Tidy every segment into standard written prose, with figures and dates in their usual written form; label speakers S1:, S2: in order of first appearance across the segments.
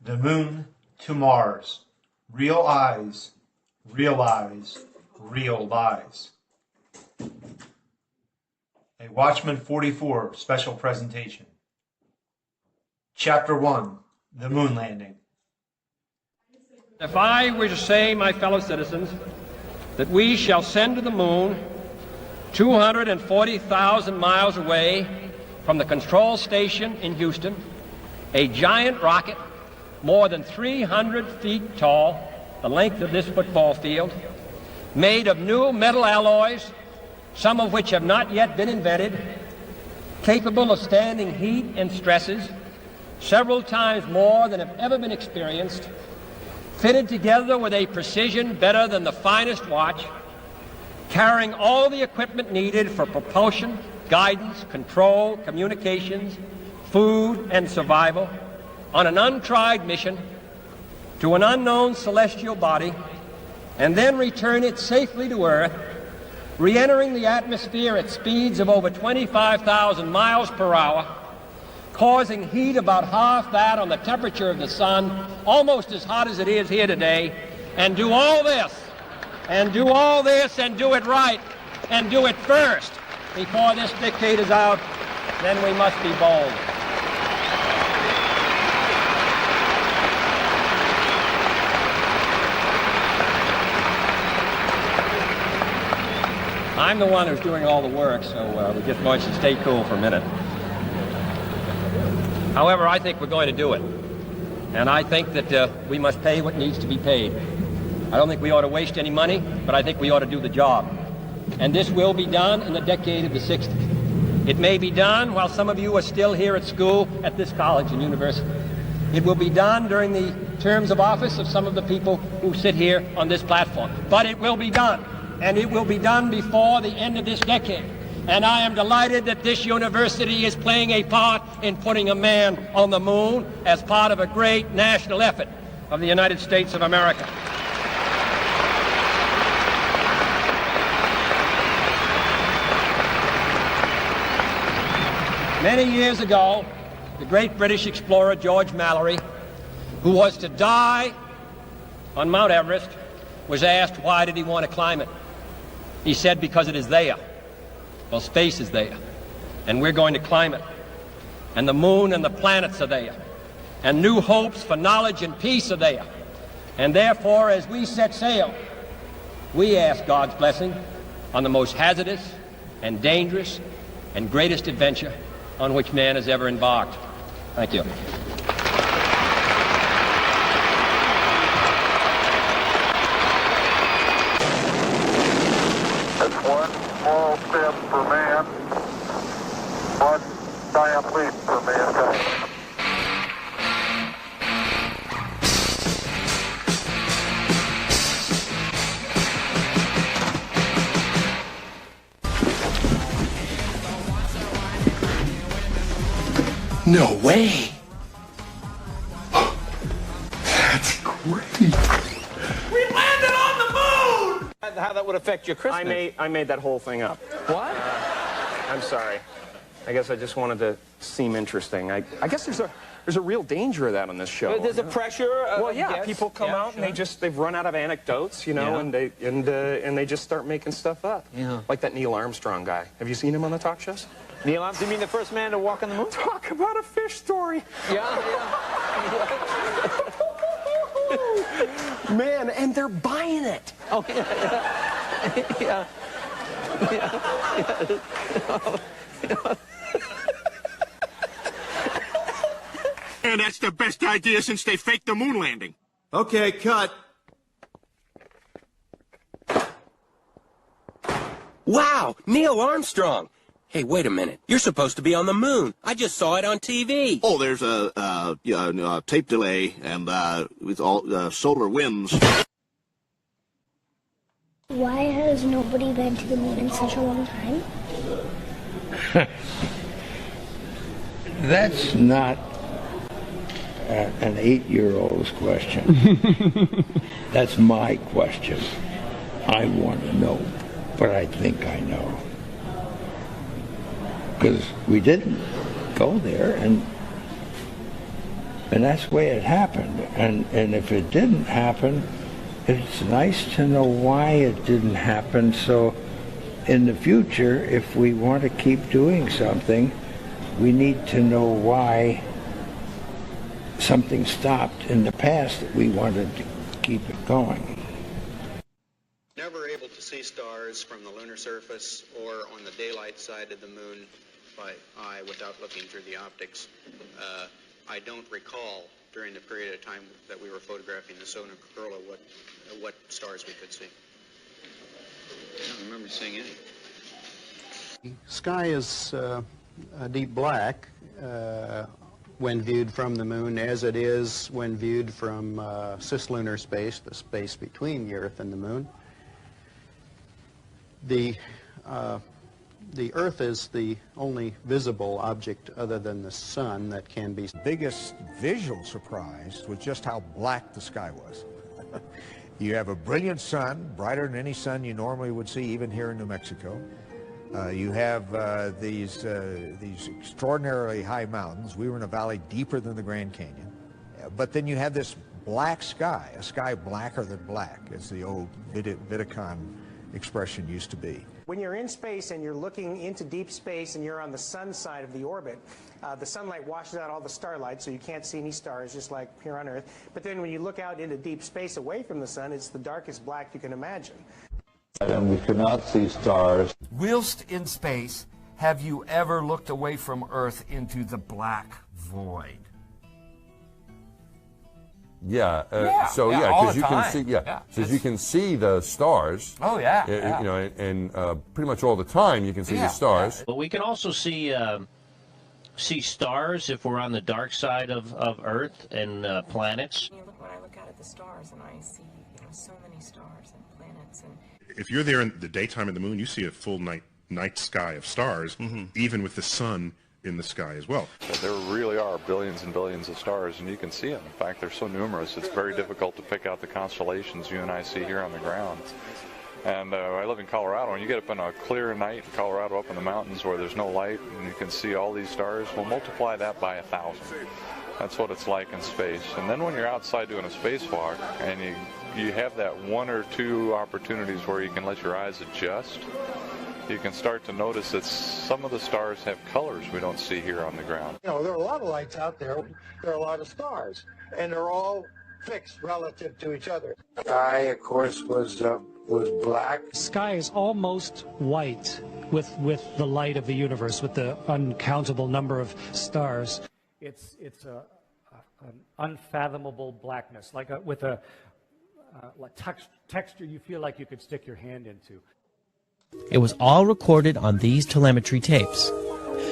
S1: The moon to Mars. Real eyes, real eyes, real lies. A Watchman44 special presentation. Chapter 1, The Moon Landing.
S2: If I were to say, my fellow citizens, that we shall send to the moon 240,000 miles away from the control station in Houston, a giant rocket more than 300 feet tall, the length of this football field, made of new metal alloys, some of which have not yet been invented, capable of standing heat and stresses several times more than have ever been experienced, fitted together with a precision better than the finest watch, carrying all the equipment needed for propulsion, guidance, control, communications, food, and survival, on an untried mission to an unknown celestial body, and then return it safely to Earth, re-entering the atmosphere at speeds of over 25,000 miles per hour, causing heat about half that on the temperature of the sun, almost as hot as it is here today, and do all this, and do it right, and do it first before this decade is out, then we must be bold. I'm the one who's doing all the work, so we're just going to stay cool for a minute. However, I think we're going to do it. And I think that we must pay what needs to be paid. I don't think we ought to waste any money, but I think we ought to do the job. And this will be done in the decade of the 60s. It may be done while some of you are still here at school at this college and university. It will be done during the terms of office of some of the people who sit here on this platform. But it will be done. And it will be done before the end of this decade. And I am delighted that this university is playing a part in putting a man on the moon as part of a great national effort of the United States of America. Many years ago, the great British explorer George Mallory, who was to die on Mount Everest, was asked why did he want to climb it. He said, because it is there. Well, space is there, and we're going to climb it. And the moon and the planets are there. And new hopes for knowledge and peace are there. And therefore, as we set sail, we ask God's blessing on the most hazardous and dangerous and greatest adventure on which man has ever embarked. Thank you.
S3: One small step for man, one giant leap for mankind.
S4: No way! That's great!
S5: How that would affect your Christmas.
S6: I made that whole thing up.
S5: What?
S6: I'm sorry. I guess I just wanted to seem interesting. I guess there's a real danger of that on this show.
S5: There's a pressure.
S6: Well, yeah, people come out and they've run out of anecdotes, you know, and they just start making stuff up.
S5: Yeah.
S6: Like that Neil Armstrong guy. Have you seen him on the talk shows?
S5: Neil Armstrong, you mean the first man to walk on the moon?
S6: Talk about a fish story.
S5: Yeah.
S6: Man, and they're buying it.
S5: Oh, yeah.
S4: And that's the best idea since they faked the moon landing.
S7: Okay, cut.
S8: Wow, Neil Armstrong. Hey, wait a minute. You're supposed to be on the moon. I just saw it on TV.
S7: Oh, there's a tape delay and with all solar winds.
S9: Why has nobody been to the moon in such a long time?
S10: That's not an 8-year-old's question. That's my question. I want to know, but I think I know. Because we didn't go there, and And that's the way it happened. And if it didn't happen, it's nice to know why it didn't happen. So in the future, if we want to keep doing something, we need to know why something stopped in the past that we wanted to keep it going.
S11: Never able to see stars from the lunar surface or on the daylight side of the moon by eye without looking through the optics. I don't recall during the period of time that we were photographing the solar corona what stars we could see. I don't remember seeing any.
S12: The sky is a deep black when viewed from the moon, as it is when viewed from cislunar space, the space between the Earth and the moon. The Earth is the only visible object other than the sun that can be.
S13: The biggest visual surprise was just how black the sky was. You have a brilliant sun, brighter than any sun you normally would see, even here in New Mexico. You have these extraordinarily high mountains. We were in a valley deeper than the Grand Canyon. But then you have this black sky, a sky blacker than black, as the old Vidicon expression used to be.
S14: When you're in space and you're looking into deep space and you're on the sun side of the orbit, the sunlight washes out all the starlight, so you can't see any stars, just like here on Earth. But then when you look out into deep space away from the sun, it's the darkest black you can imagine.
S15: And we could not see stars.
S16: Whilst in space, have you ever looked away from Earth into the black void?
S17: Yeah.
S16: So
S17: because you can see. Because you can see the stars.
S16: Oh yeah.
S17: You know, and pretty much all the time you can see the stars.
S18: But we can also see stars if we're on the dark side of Earth and planets.
S19: When I look out at the stars and I see so many stars and planets and.
S4: If you're there in the daytime of the moon, you see a full night sky of stars, even with the sun in the sky as well.
S20: There really are billions and billions of stars, and you can see them. In fact, they're so numerous, it's very difficult to pick out the constellations you and I see here on the ground. And I live in Colorado, and you get up on a clear night in Colorado up in the mountains where there's no light, and you can see all these stars. Well, multiply that by 1,000. That's what it's like in space. And then when you're outside doing a spacewalk, and you have that one or two opportunities where you can let your eyes adjust, you can start to notice that some of the stars have colors we don't see here on the ground.
S10: There are a lot of lights out there. There are a lot of stars, and they're all fixed relative to each other. The sky, of course, was black.
S21: Sky is almost white with the light of the universe, with the uncountable number of stars.
S22: It's an unfathomable blackness, with a texture you feel like you could stick your hand into.
S23: It was all recorded on these telemetry tapes.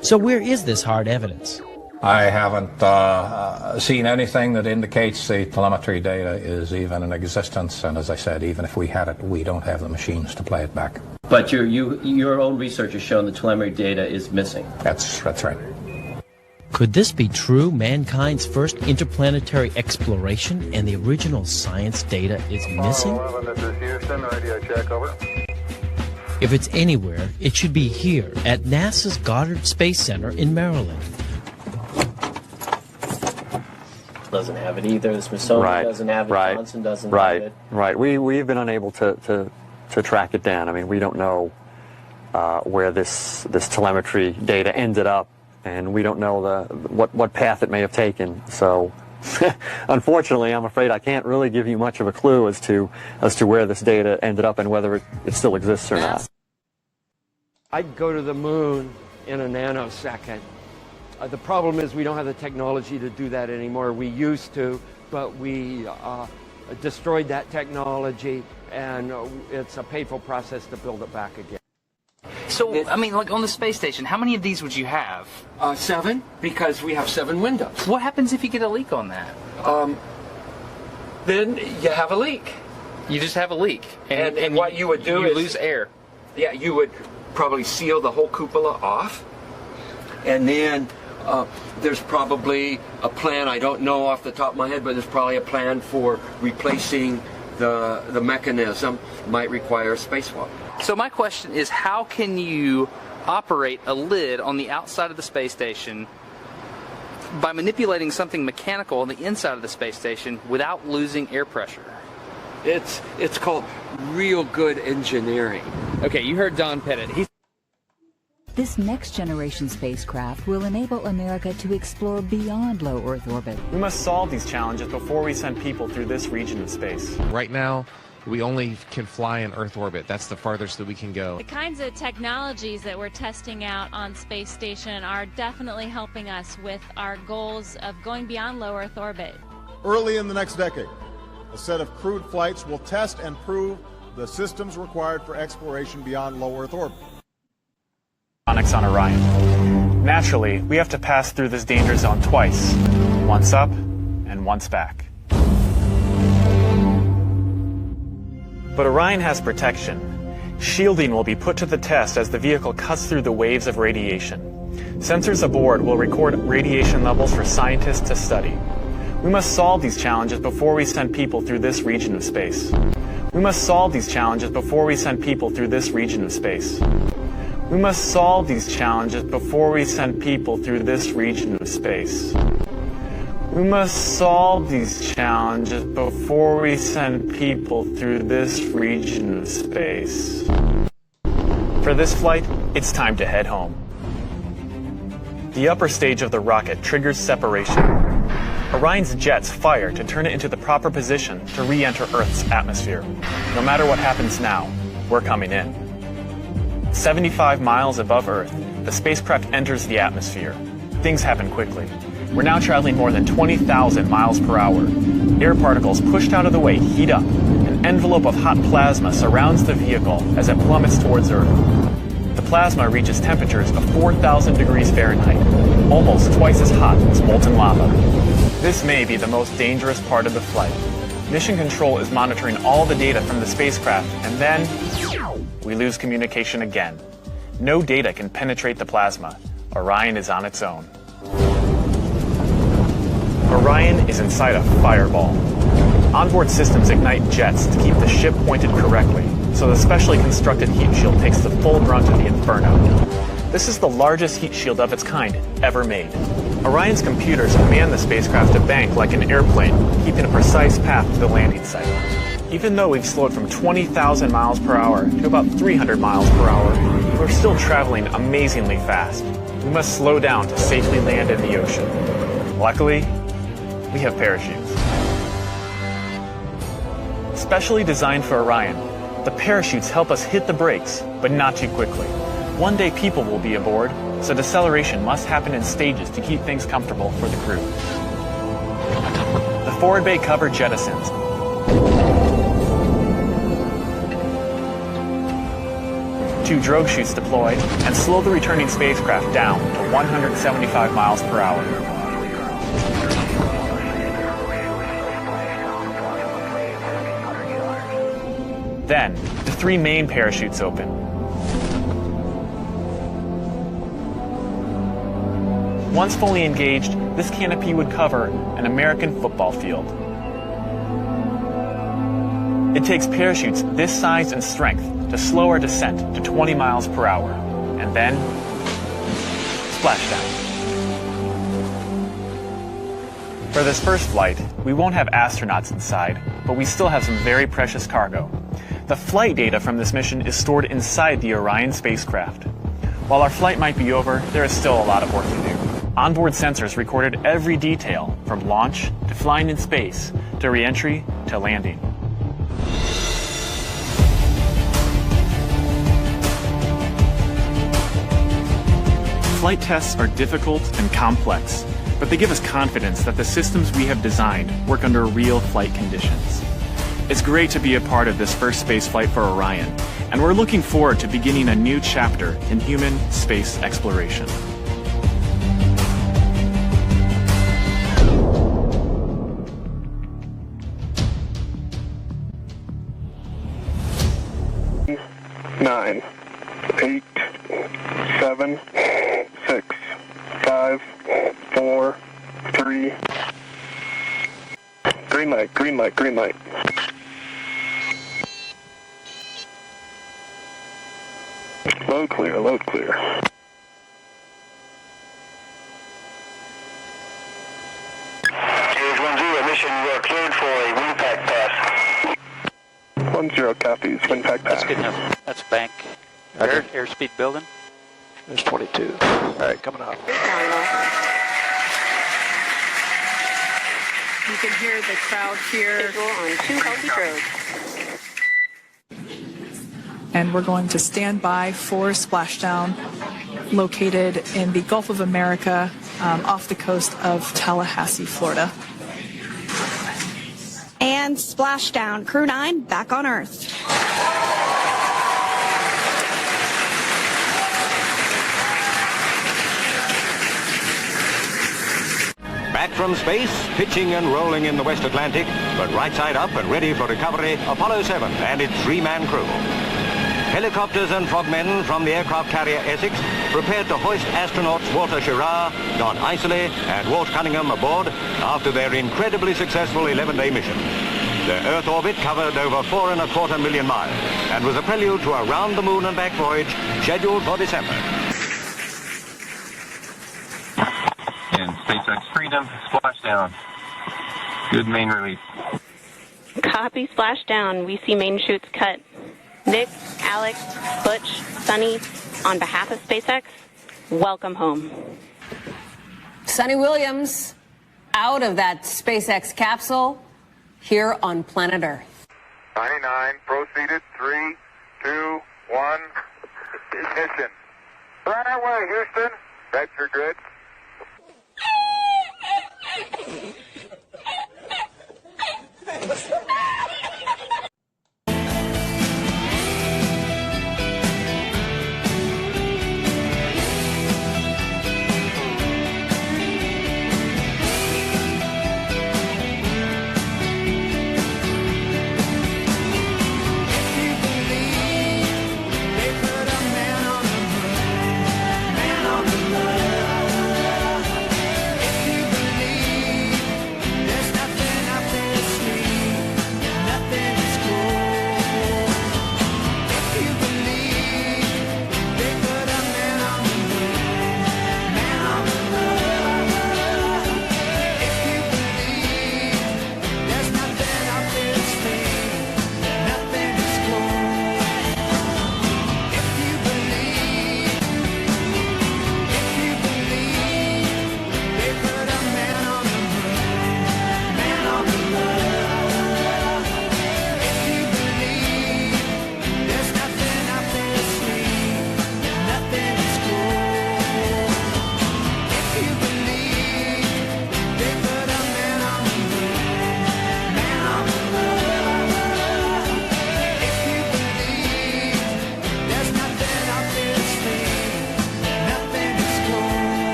S23: So where is this hard evidence?
S24: I haven't seen anything that indicates the telemetry data is even in existence, and as I said, even if we had it, we don't have the machines to play it back.
S25: But your own research has shown the telemetry data is missing.
S24: That's right.
S23: Could this be true, mankind's first interplanetary exploration, and the original science data is missing?
S3: 11, this is Houston, radio check, over.
S23: If it's anywhere, it should be here at NASA's Goddard Space Center in Maryland.
S25: Doesn't have it either. The Smithsonian doesn't have it. Johnson doesn't have it.
S26: Right. We've been unable to track it down. I mean, we don't know where this telemetry data ended up, and we don't know what path it may have taken. So, unfortunately, I'm afraid I can't really give you much of a clue as to where this data ended up and whether it still exists or not.
S27: I'd go to the moon in a nanosecond. The problem is we don't have the technology to do that anymore. We used to, but we destroyed that technology, and it's a painful process to build it back again.
S28: So, I mean, like on the space station, how many of these would you have?
S27: 7, because we have 7 windows.
S28: What happens if you get a leak on that?
S27: Then you have a leak.
S28: You just have a leak.
S27: And what you would do is...
S28: You lose air.
S27: Yeah, you would probably seal the whole cupola off. And then there's probably a plan, I don't know off the top of my head, but there's probably a plan for replacing the mechanism. Might require a spacewalk.
S28: So my question is, how can you operate a lid on the outside of the space station by manipulating something mechanical on the inside of the space station without losing air pressure.
S27: It's called real good engineering.
S28: Okay, you heard Don Pettit.
S1: This next-generation spacecraft will enable America to explore beyond low Earth orbit.
S2: We must solve these challenges before we send people through this region of space.
S5: Right now, we only can fly in Earth orbit. That's the farthest that we can go.
S6: The kinds of technologies that we're testing out on Space Station are definitely helping us with our goals of going beyond low Earth orbit.
S7: Early in the next decade, a set of crewed flights will test and prove the systems required for exploration beyond low Earth orbit.
S2: On Orion. Naturally, we have to pass through this danger zone twice, once up and once back. But Orion has protection. Shielding will be put to the test as the vehicle cuts through the waves of radiation. Sensors aboard will record radiation levels for scientists to study. We must solve these challenges before we send people through this region of space. We must solve these challenges before we send people through this region of space. We must solve these challenges before we send people through this region of space. We must solve these challenges before we send people through this region of space. For this flight, it's time to head home. The upper stage of the rocket triggers separation. Orion's jets fire to turn it into the proper position to re-enter Earth's atmosphere. No matter what happens now, we're coming in. 75 miles above Earth, the spacecraft enters the atmosphere. Things happen quickly. We're now traveling more than 20,000 miles per hour. Air particles pushed out of the way heat up. An envelope of hot plasma surrounds the vehicle as it plummets towards Earth. The plasma reaches temperatures of 4,000 degrees Fahrenheit, almost twice as hot as molten lava. This may be the most dangerous part of the flight. Mission Control is monitoring all the data from the spacecraft, and then we lose communication again. No data can penetrate the plasma. Orion is on its own. Orion is inside a fireball. Onboard systems ignite jets to keep the ship pointed correctly, so the specially constructed heat shield takes the full brunt of the inferno. This is the largest heat shield of its kind ever made. Orion's computers command the spacecraft to bank like an airplane, keeping a precise path to the landing site. Even though we've slowed from 20,000 miles per hour to about 300 miles per hour, we're still traveling amazingly fast. We must slow down to safely land in the ocean. Luckily, we have parachutes. Specially designed for Orion, the parachutes help us hit the brakes, but not too quickly. One day people will be aboard, so deceleration must happen in stages to keep things comfortable for the crew. The forward bay cover jettisons. Two drogue chutes deploy and slow the returning spacecraft down to 175 miles per hour. Then, the three main parachutes open. Once fully engaged, this canopy would cover an American football field. It takes parachutes this size and strength to slow our descent to 20 miles per hour, and then splashdown. For this first flight, we won't have astronauts inside, but we still have some very precious cargo. The flight data from this mission is stored inside the Orion spacecraft. While our flight might be over, there is still a lot of work to do. Onboard sensors recorded every detail, from launch to flying in space, to re-entry to landing. Flight tests are difficult and complex, but they give us confidence that the systems we have designed work under real flight conditions. It's great to be a part of this first space flight for Orion, and we're looking forward to beginning a new chapter in human space exploration.
S3: Nine, 8, 7, 6, 5, 4, 3. Green light, green light, green light. Load clear, load clear. station, you are cleared for a wind pack pass.
S8: 10 copies, wind pack pass.
S28: That's good enough. That's bank. Airspeed building.
S8: There's 22. All right, coming up.
S9: You can hear the crowd here on 2 healthy roads.
S11: And we're going to stand by for splashdown located in the Gulf of America off the coast of Tallahassee, Florida.
S12: And splashdown. Crew 9 back on Earth.
S13: Back from space, pitching and rolling in the West Atlantic, but right side up and ready for recovery, Apollo 7 and its 3-man crew. Helicopters and frogmen from the aircraft carrier Essex prepared to hoist astronauts Walter Schirra, Don Isley, and Walt Cunningham aboard after their incredibly successful 11-day mission. Their Earth orbit covered over 4.25 million miles and was a prelude to a round-the-moon and back voyage scheduled for December.
S14: And SpaceX Freedom, splashdown. Good main release.
S9: Copy, splashdown. We see main chutes cut. Nick, Alex, Butch, Sunny, on behalf of SpaceX, welcome home.
S15: Sunny Williams out of that SpaceX capsule here on planet Earth.
S3: 99, proceeded, 3, 2, 1, ignition. Right away, Houston. That's your good.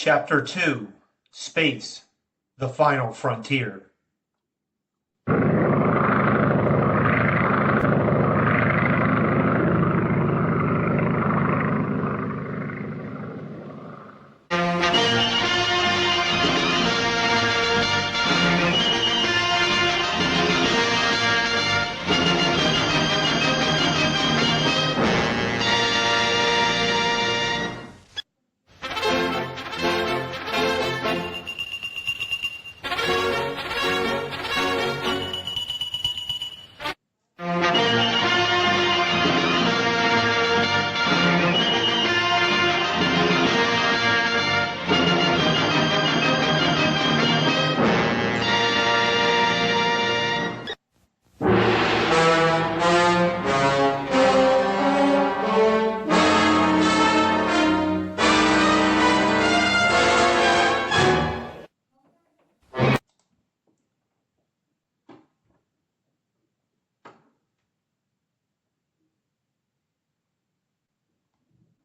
S4: Chapter 2, Space, the Final Frontier.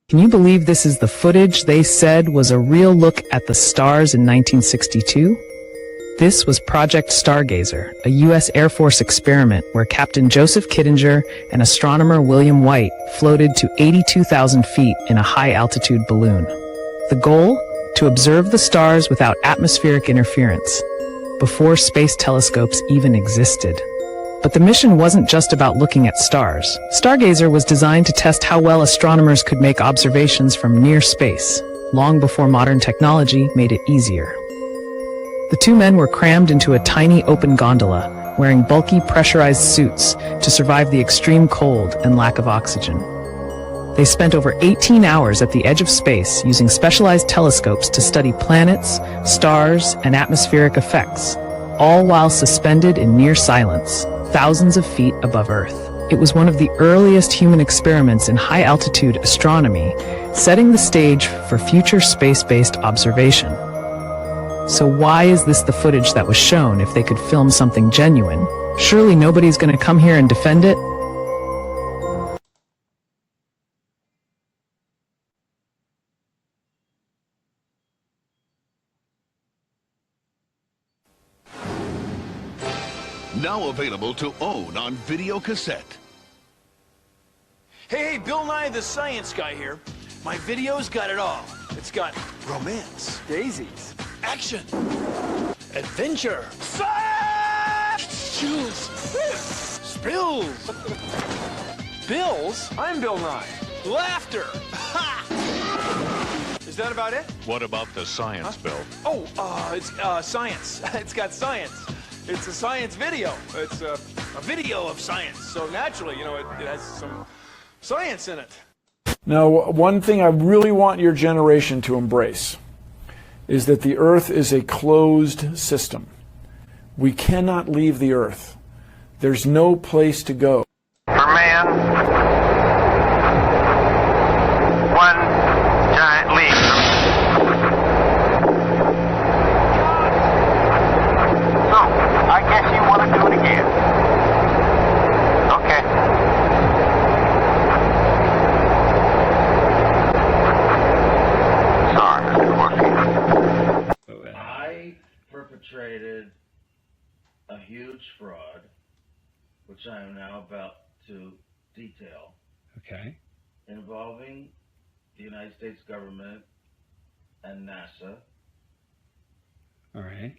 S10: Can you believe this is the footage they said was a real look at the stars in 1962? This was Project Stargazer, a U.S. Air Force experiment where Captain Joseph Kittinger and astronomer William White floated to 82,000 feet in a high-altitude balloon. The goal? To observe the stars without atmospheric interference, before space telescopes even existed. But the mission wasn't just about looking at stars. Stargazer was designed to test how well astronomers could make observations from near space, long before modern technology made it easier. The two men were crammed into a tiny open gondola, wearing bulky pressurized suits to survive the extreme cold and lack of oxygen. They spent over 18 hours at the edge of space using specialized telescopes to study planets, stars, and atmospheric effects, all while suspended in near silence, thousands of feet above Earth. It was one of the earliest human experiments in high-altitude astronomy, setting the stage for future space-based observation. So why is this the footage that was shown if they could film something genuine? Surely nobody's going to come here and defend it?
S16: Now available to own on video cassette.
S17: Hey, Bill Nye the Science Guy here. My video's got it all. It's got romance, daisies, action, adventure, science, chills, spills, bills. I'm Bill Nye. Laughter. Ha! Is that about it?
S16: What about the science, Bill?
S17: Oh, it's science. It's got science. It's a science video. It's a video of science. So naturally, you know, it has some science in it.
S18: Now, one thing I really want your generation to embrace is that the Earth is a closed system. We cannot leave the Earth. There's no place to go.
S3: For man, one giant leap. So, I guess you want to do it again. Okay. Sorry, Mr. Working.
S19: I perpetrated a huge fraud, which I am now about to detail.
S20: Okay.
S19: Involving the United States government and NASA.
S20: All right.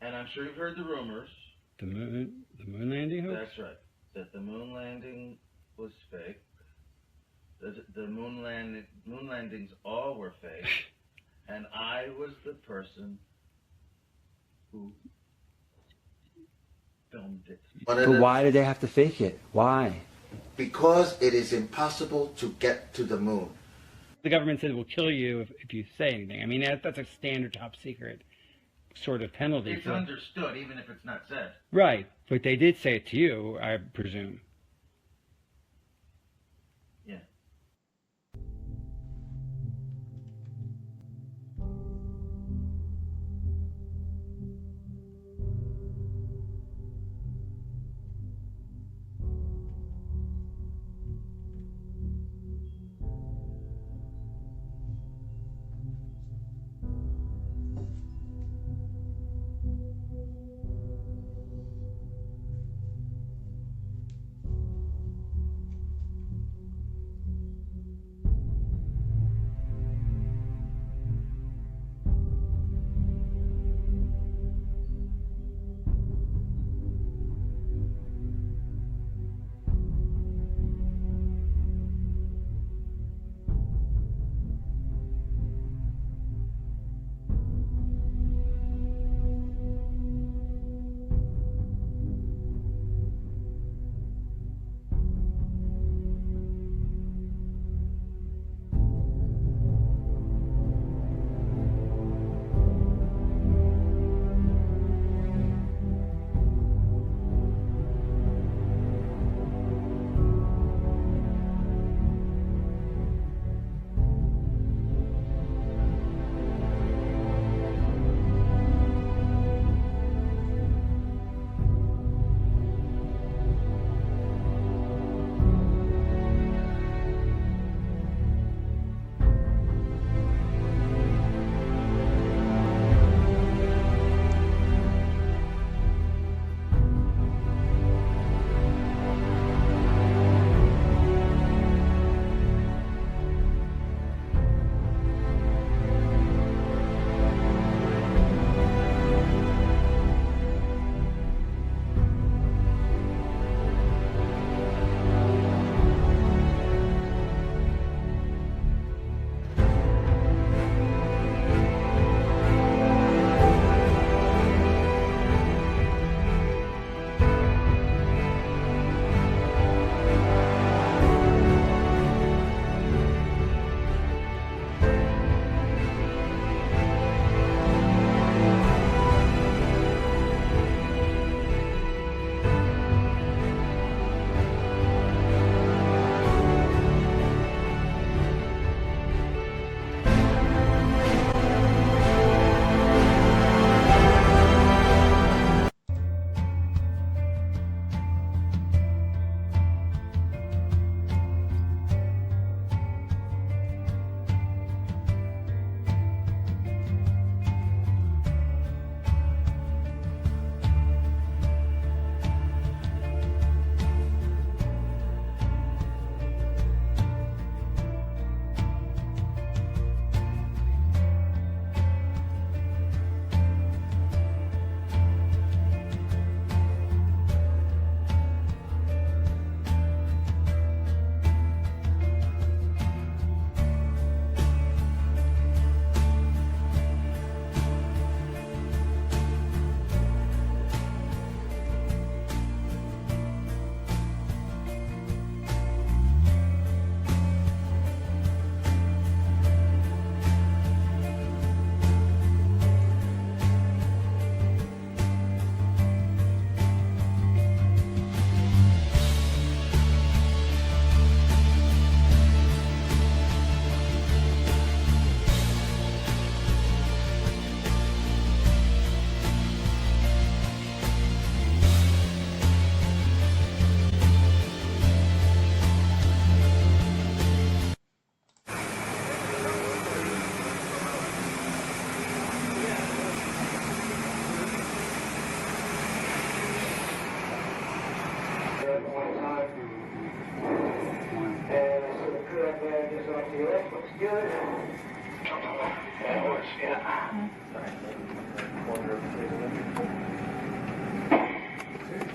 S19: And I'm sure you've heard the rumors.
S20: The moon landing hoax?
S19: That's right. That the moon landing was fake. The moon landings all were fake. And I was the person who filmed it.
S21: But why did they have to fake it? Why?
S29: Because it is impossible to get to the moon.
S20: The government said we'll kill you if you say anything. I mean, that's a standard top secret sort of penalty.
S19: It's understood, even if it's not said.
S20: Right, but they did say it to you, I presume.
S19: Yeah.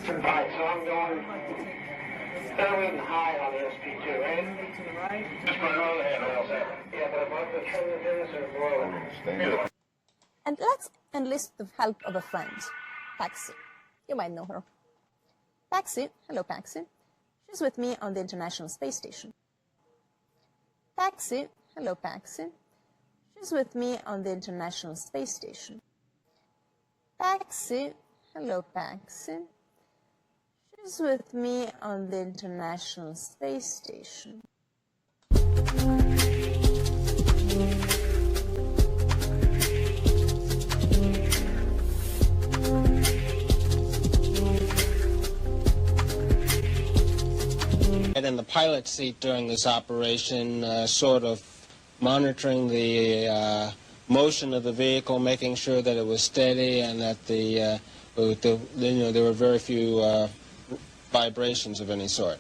S3: Right, so I'm going fairway and high on the SP2, right?
S11: To the right.
S3: Just going on ahead, rail 7. Yeah, but I'm on the turn of this or below.
S12: And let's enlist the help of a friend, Paxi. You might know her. Paxi, hello Paxi. She's with me on the International Space Station. Paxi, hello Paxi. She's with me on the International Space Station. Paxi, hello Paxi. She's with me on the International Space Station.
S1: In the pilot seat during this operation, sort of monitoring the motion of the vehicle, making sure that it was steady and that there were very few vibrations of any sort.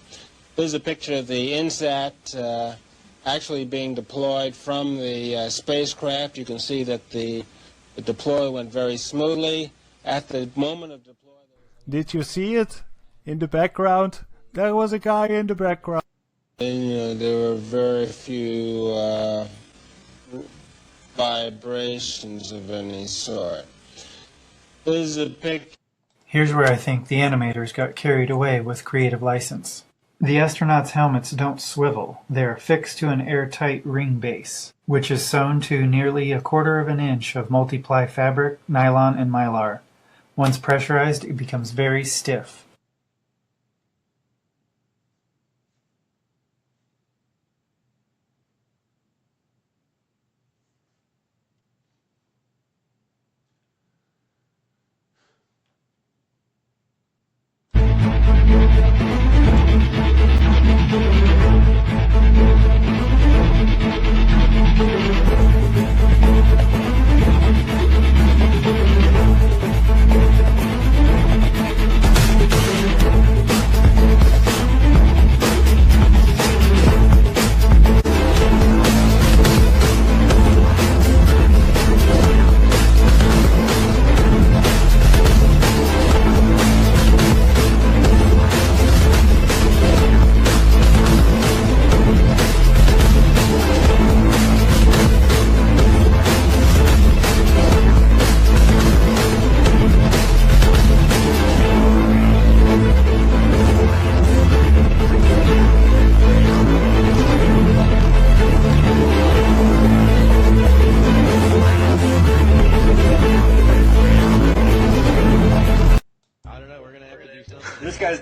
S1: This is a picture of the INSAT actually being deployed from the spacecraft. You can see that the deploy went very smoothly. At the moment of deploy...
S5: Did you see it in the background? There was a guy in the background.
S1: There were very few vibrations of any sort. This is a picture.
S6: Here's where I think the animators got carried away with creative license. The astronauts' helmets don't swivel. They are fixed to an airtight ring base, which is sewn to nearly 1/4 of an inch of multiply fabric, nylon, and mylar. Once pressurized, it becomes very stiff.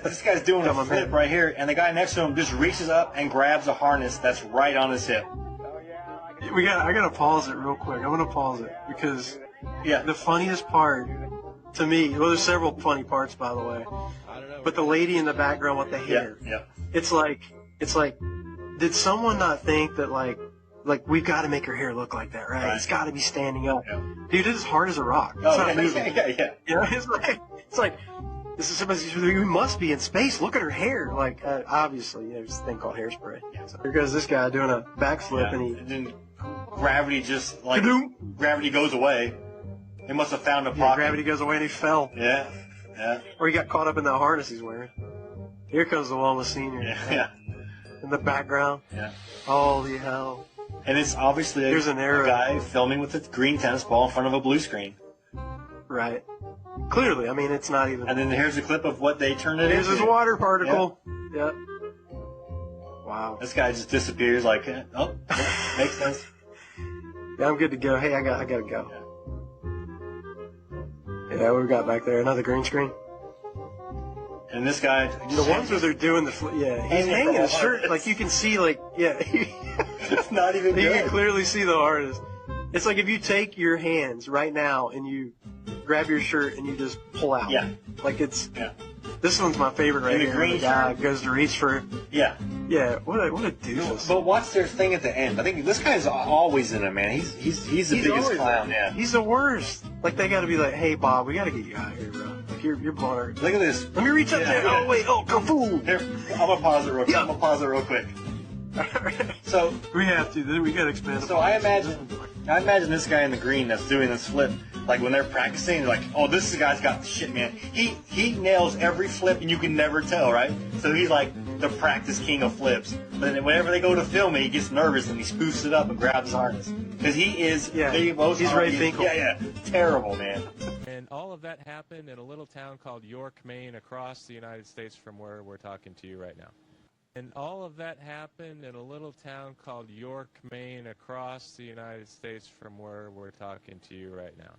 S22: This guy's doing a flip right here, and the guy next to him just reaches up and grabs a harness that's right on his hip.
S23: I gotta pause it real quick. I'm gonna pause it because the funniest part to me, well, there's several funny parts by the way, but the lady in the background with the hair, it's like, did someone not think that like we've got to make her hair look like that, right? It's got to be standing up. Dude, it's as hard as a rock. It's not moving. It's like. This is supposed to, we must be in space. Look at her hair. Like, obviously, there's this thing called hairspray. So here goes this guy doing a backflip, and
S22: then gravity just, like, gravity goes away. They must have found a pocket.
S23: Gravity goes away, and he fell.
S22: Yeah.
S23: Or he got caught up in that harness he's wearing. Here comes the one with Senior. In the background. Holy hell.
S22: And it's obviously a guy filming with a green tennis ball in front of a blue screen.
S23: Right. Clearly, I mean, it's not even...
S22: And then here's a clip of what they turned it into.
S23: Here's his water particle. Yeah. Wow.
S22: This guy just disappears like, makes sense.
S23: Yeah, I'm good to go. Hey, I gotta go. Yeah, what we got back there? Another green screen?
S22: And this guy...
S23: The ones where they're doing the... he's hanging his shirt. Like, you can see, like,
S22: It's not even good.
S23: You can clearly see the artist. It's like if you take your hands right now and you grab your shirt and you just pull out. Like it's... This one's my favorite right here.
S22: Green
S23: the guy goes to reach for...
S22: Yeah,
S23: what a doofus.
S22: But watch their thing at the end. I think this guy's always in it, man. He's the biggest clown,
S23: He's the worst. Like, they gotta be like, hey, Bob, we gotta get you out of here, bro. Like, you're blowing our...
S22: Look at this.
S23: Let me reach up there. Oh, wait. Oh, kung fu.
S22: Here, I'm gonna pause it real quick. So
S23: we have to. We got to expand.
S22: So I imagine this guy in the green that's doing this flip. Like when they're practicing, they're like, "Oh, this guy's got the shit, man. He nails every flip, and you can never tell, right?" So he's like the practice king of flips. But then whenever they go to film it, he gets nervous and he spoofs it up and grabs his harness because he is the most.
S23: He's Ray Finkel.
S22: Yeah, terrible, man.
S2: And all of that happened in a little town called York, Maine, across the United States from where we're talking to you right now. And all of that happened in a little town called York, Maine, across the United States from where we're talking to you right now.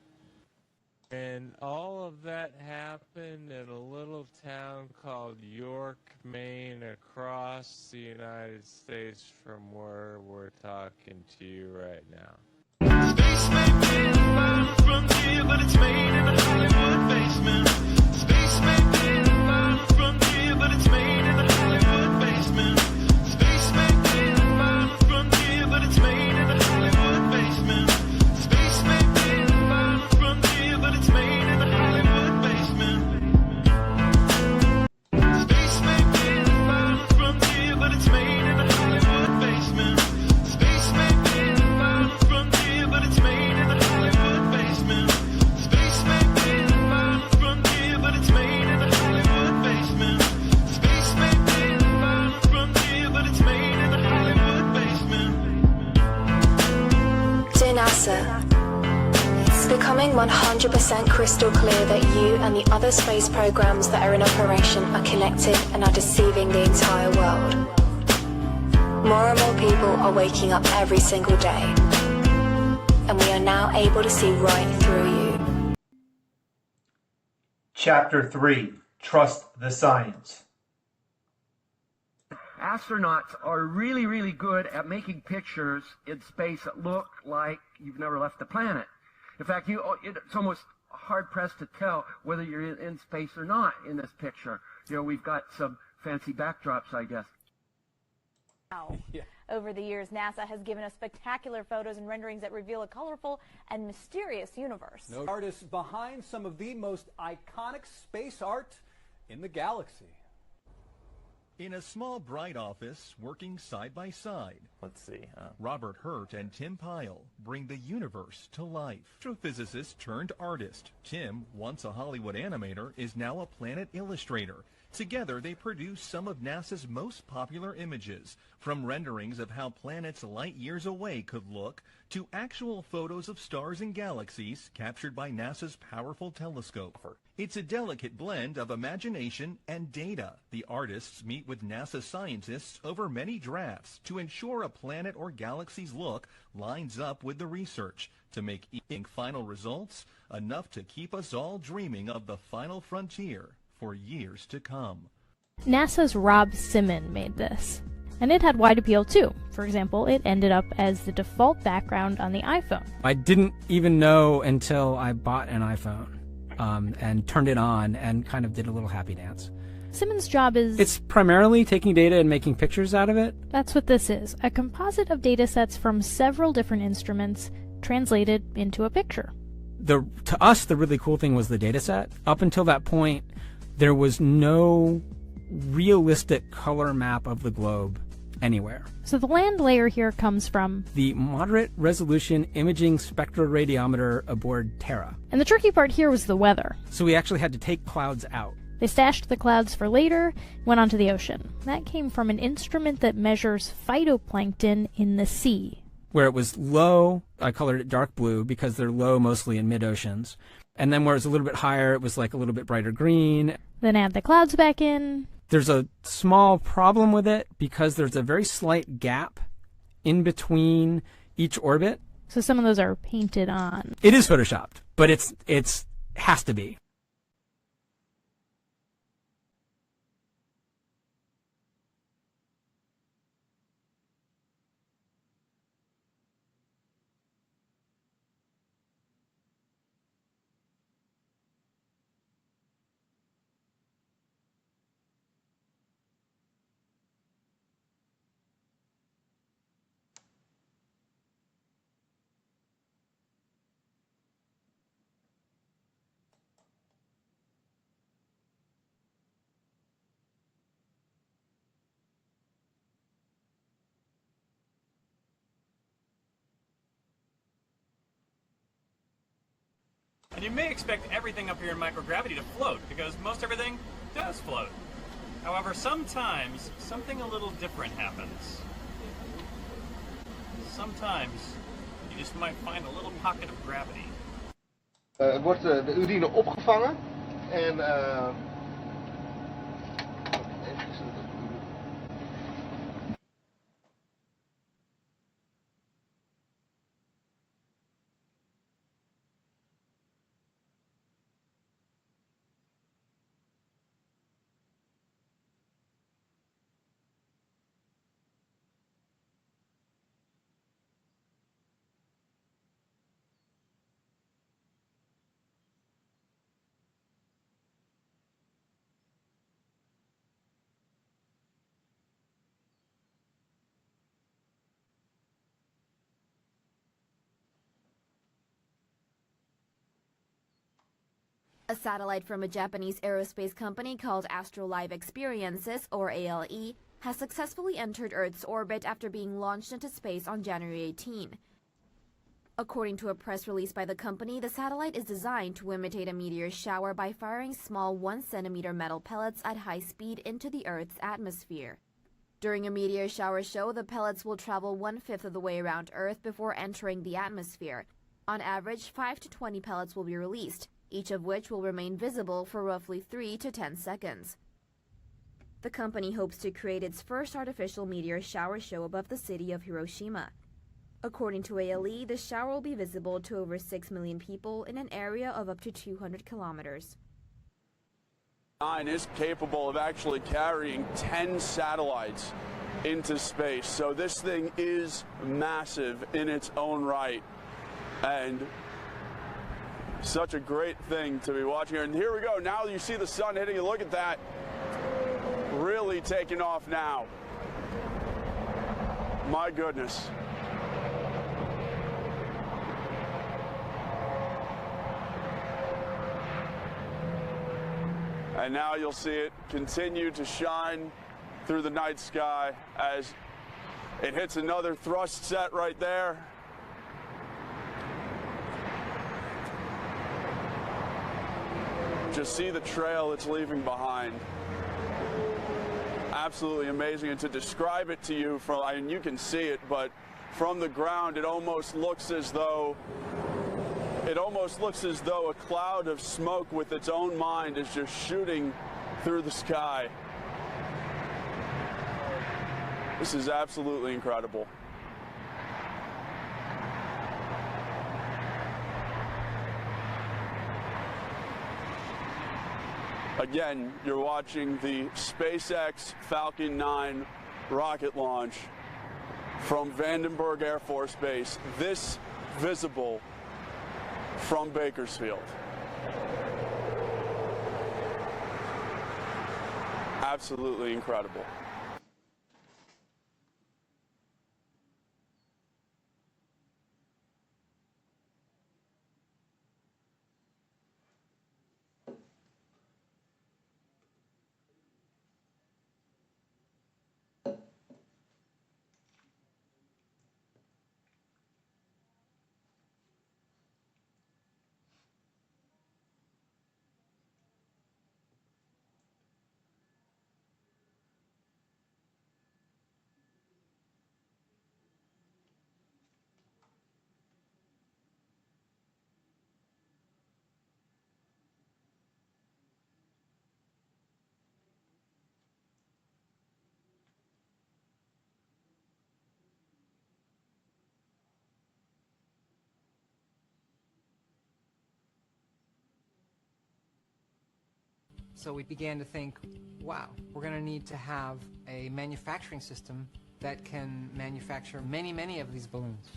S2: And all of that happened in a little town called York, Maine, across the United States from where we're talking to you right now.
S7: Space may be the final frontier, but it's made in a Hollywood basement. Space may be the final frontier, but it's made in a Hollywood basement. Space may be the final frontier, but it's made in a Hollywood basement. Space may be the final frontier, but it's made in a Hollywood basement. Space may be the final frontier, but it's made in a Hollywood basement. Space may be the final frontier, but it's made in a Hollywood basement. Space may be the final frontier, but it's made in a Hollywood basement. Space may be the final frontier, but it's made in a Hollywood basement.
S8: Dear NASA, it's becoming 100% crystal clear that you and the other space programs that are in operation are connected and are deceiving the entire world. More and more people are waking up every single day, and we are now able to see right through you.
S4: Chapter 3. Trust the Science.
S13: Astronauts are really, really good at making pictures in space that look like you've never left the planet. In fact, it's almost hard-pressed to tell whether you're in space or not in this picture. You know, we've got some fancy backdrops, I guess.
S24: Over the years, NASA has given us spectacular photos and renderings that reveal a colorful and mysterious universe.
S25: No artists behind some of the most iconic space art in the galaxy.
S26: In a small, bright office, working side by side.
S27: Let's see.
S26: Robert Hurt and Tim Pyle bring the universe to life. Astrophysicist turned artist. Tim, once a Hollywood animator, is now a planet illustrator. Together, they produce some of NASA's most popular images, from renderings of how planets light years away could look, to actual photos of stars and galaxies captured by NASA's powerful telescope. It's a delicate blend of imagination and data. The artists meet with NASA scientists over many drafts to ensure a planet or galaxy's look lines up with the research, to make final results enough to keep us all dreaming of the final frontier for years to come.
S28: NASA's Rob Simon made this, and it had wide appeal too. For example, it ended up as the default background on the iPhone.
S30: I didn't even know until I bought an iPhone and turned it on and kind of did a little happy dance.
S28: Simon's job is...
S30: It's primarily taking data and making pictures out of it.
S28: That's what this is, a composite of data sets from several different instruments translated into a picture.
S30: To us, the really cool thing was the data set. Up until that point, there was no realistic color map of the globe anywhere.
S28: So the land layer here comes from
S30: the Moderate Resolution Imaging Spectroradiometer aboard Terra.
S28: And the tricky part here was the weather.
S30: So we actually had to take clouds out.
S28: They stashed the clouds for later, went onto the ocean. That came from an instrument that measures phytoplankton in the sea.
S30: Where it was low, I colored it dark blue because they're low mostly in mid-oceans. And then where it was a little bit higher, it was like a little bit brighter green.
S28: Then add the clouds back in.
S30: There's a small problem with it because there's a very slight gap in between each orbit.
S28: So some of those are painted on.
S30: It is photoshopped, but it's has to be.
S9: you may expect everything up here in microgravity to float, because most everything does float. However, sometimes something a little different happens. Sometimes you just might find a little pocket of gravity.
S10: Het wordt de urine opgevangen en
S14: A satellite from a Japanese aerospace company called Astrolife Experiences, or ALE, has successfully entered Earth's orbit after being launched into space on January 18. According to a press release by the company, the satellite is designed to imitate a meteor shower by firing small 1-centimeter metal pellets at high speed into the Earth's atmosphere. During a meteor shower show, the pellets will travel 1/5 of the way around Earth before entering the atmosphere. On average, 5 to 20 pellets will be released, each of which will remain visible for roughly 3 to 10 seconds. The company hopes to create its first artificial meteor shower show above the city of Hiroshima. According to ALE, the shower will be visible to over 6 million people in an area of up to 200 kilometers.
S15: 9 is capable of actually carrying 10 satellites into space. So this thing is massive in its own right. And such a great thing to be watching here. And here we go. Now you see the sun hitting it. Look at that. Really taking off now. My goodness. And now you'll see it continue to shine through the night sky as it hits another thrust set right there. Just see the trail it's leaving behind. Absolutely amazing. And to describe it to you from, I mean, you can see it, but from the ground, it almost looks as though a cloud of smoke with its own mind is just shooting through the sky. This is absolutely incredible. Again, you're watching the SpaceX Falcon 9 rocket launch from Vandenberg Air Force Base, this visible from Bakersfield. Absolutely incredible.
S16: So we began to think, wow, we're going to need to have a manufacturing system that can manufacture many, many of these balloons.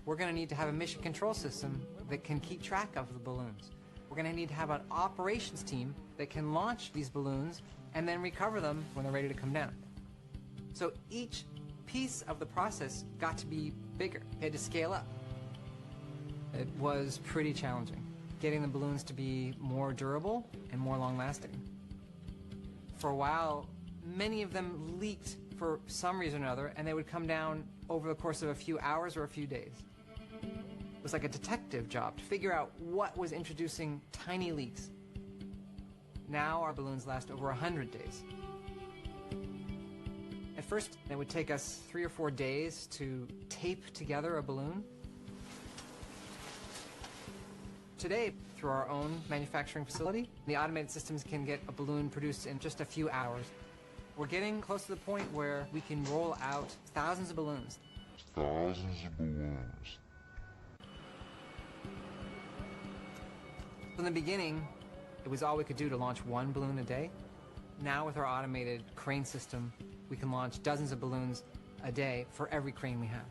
S16: We're going to need to have a mission control system that can keep track of the balloons. We're going to need to have an operations team that can launch these balloons and then recover them when they're ready to come down. So each piece of the process got to be bigger. It had to scale up. It was pretty challenging, getting the balloons to be more durable and more long-lasting. For a while, many of them leaked for some reason or another, and they would come down over the course of a few hours or a few days. It was like a detective job to figure out what was introducing tiny leaks. Now our balloons last over 100 days. At first, it would take us 3 or 4 days to tape together a balloon. Today, through our own manufacturing facility, the automated systems can get a balloon produced in just a few hours. We're getting close to the point where we can roll out thousands of balloons.
S7: Thousands of balloons.
S16: In the beginning, it was all we could do to launch 1 balloon a day. Now with our automated crane system, we can launch dozens of balloons a day for every crane we have.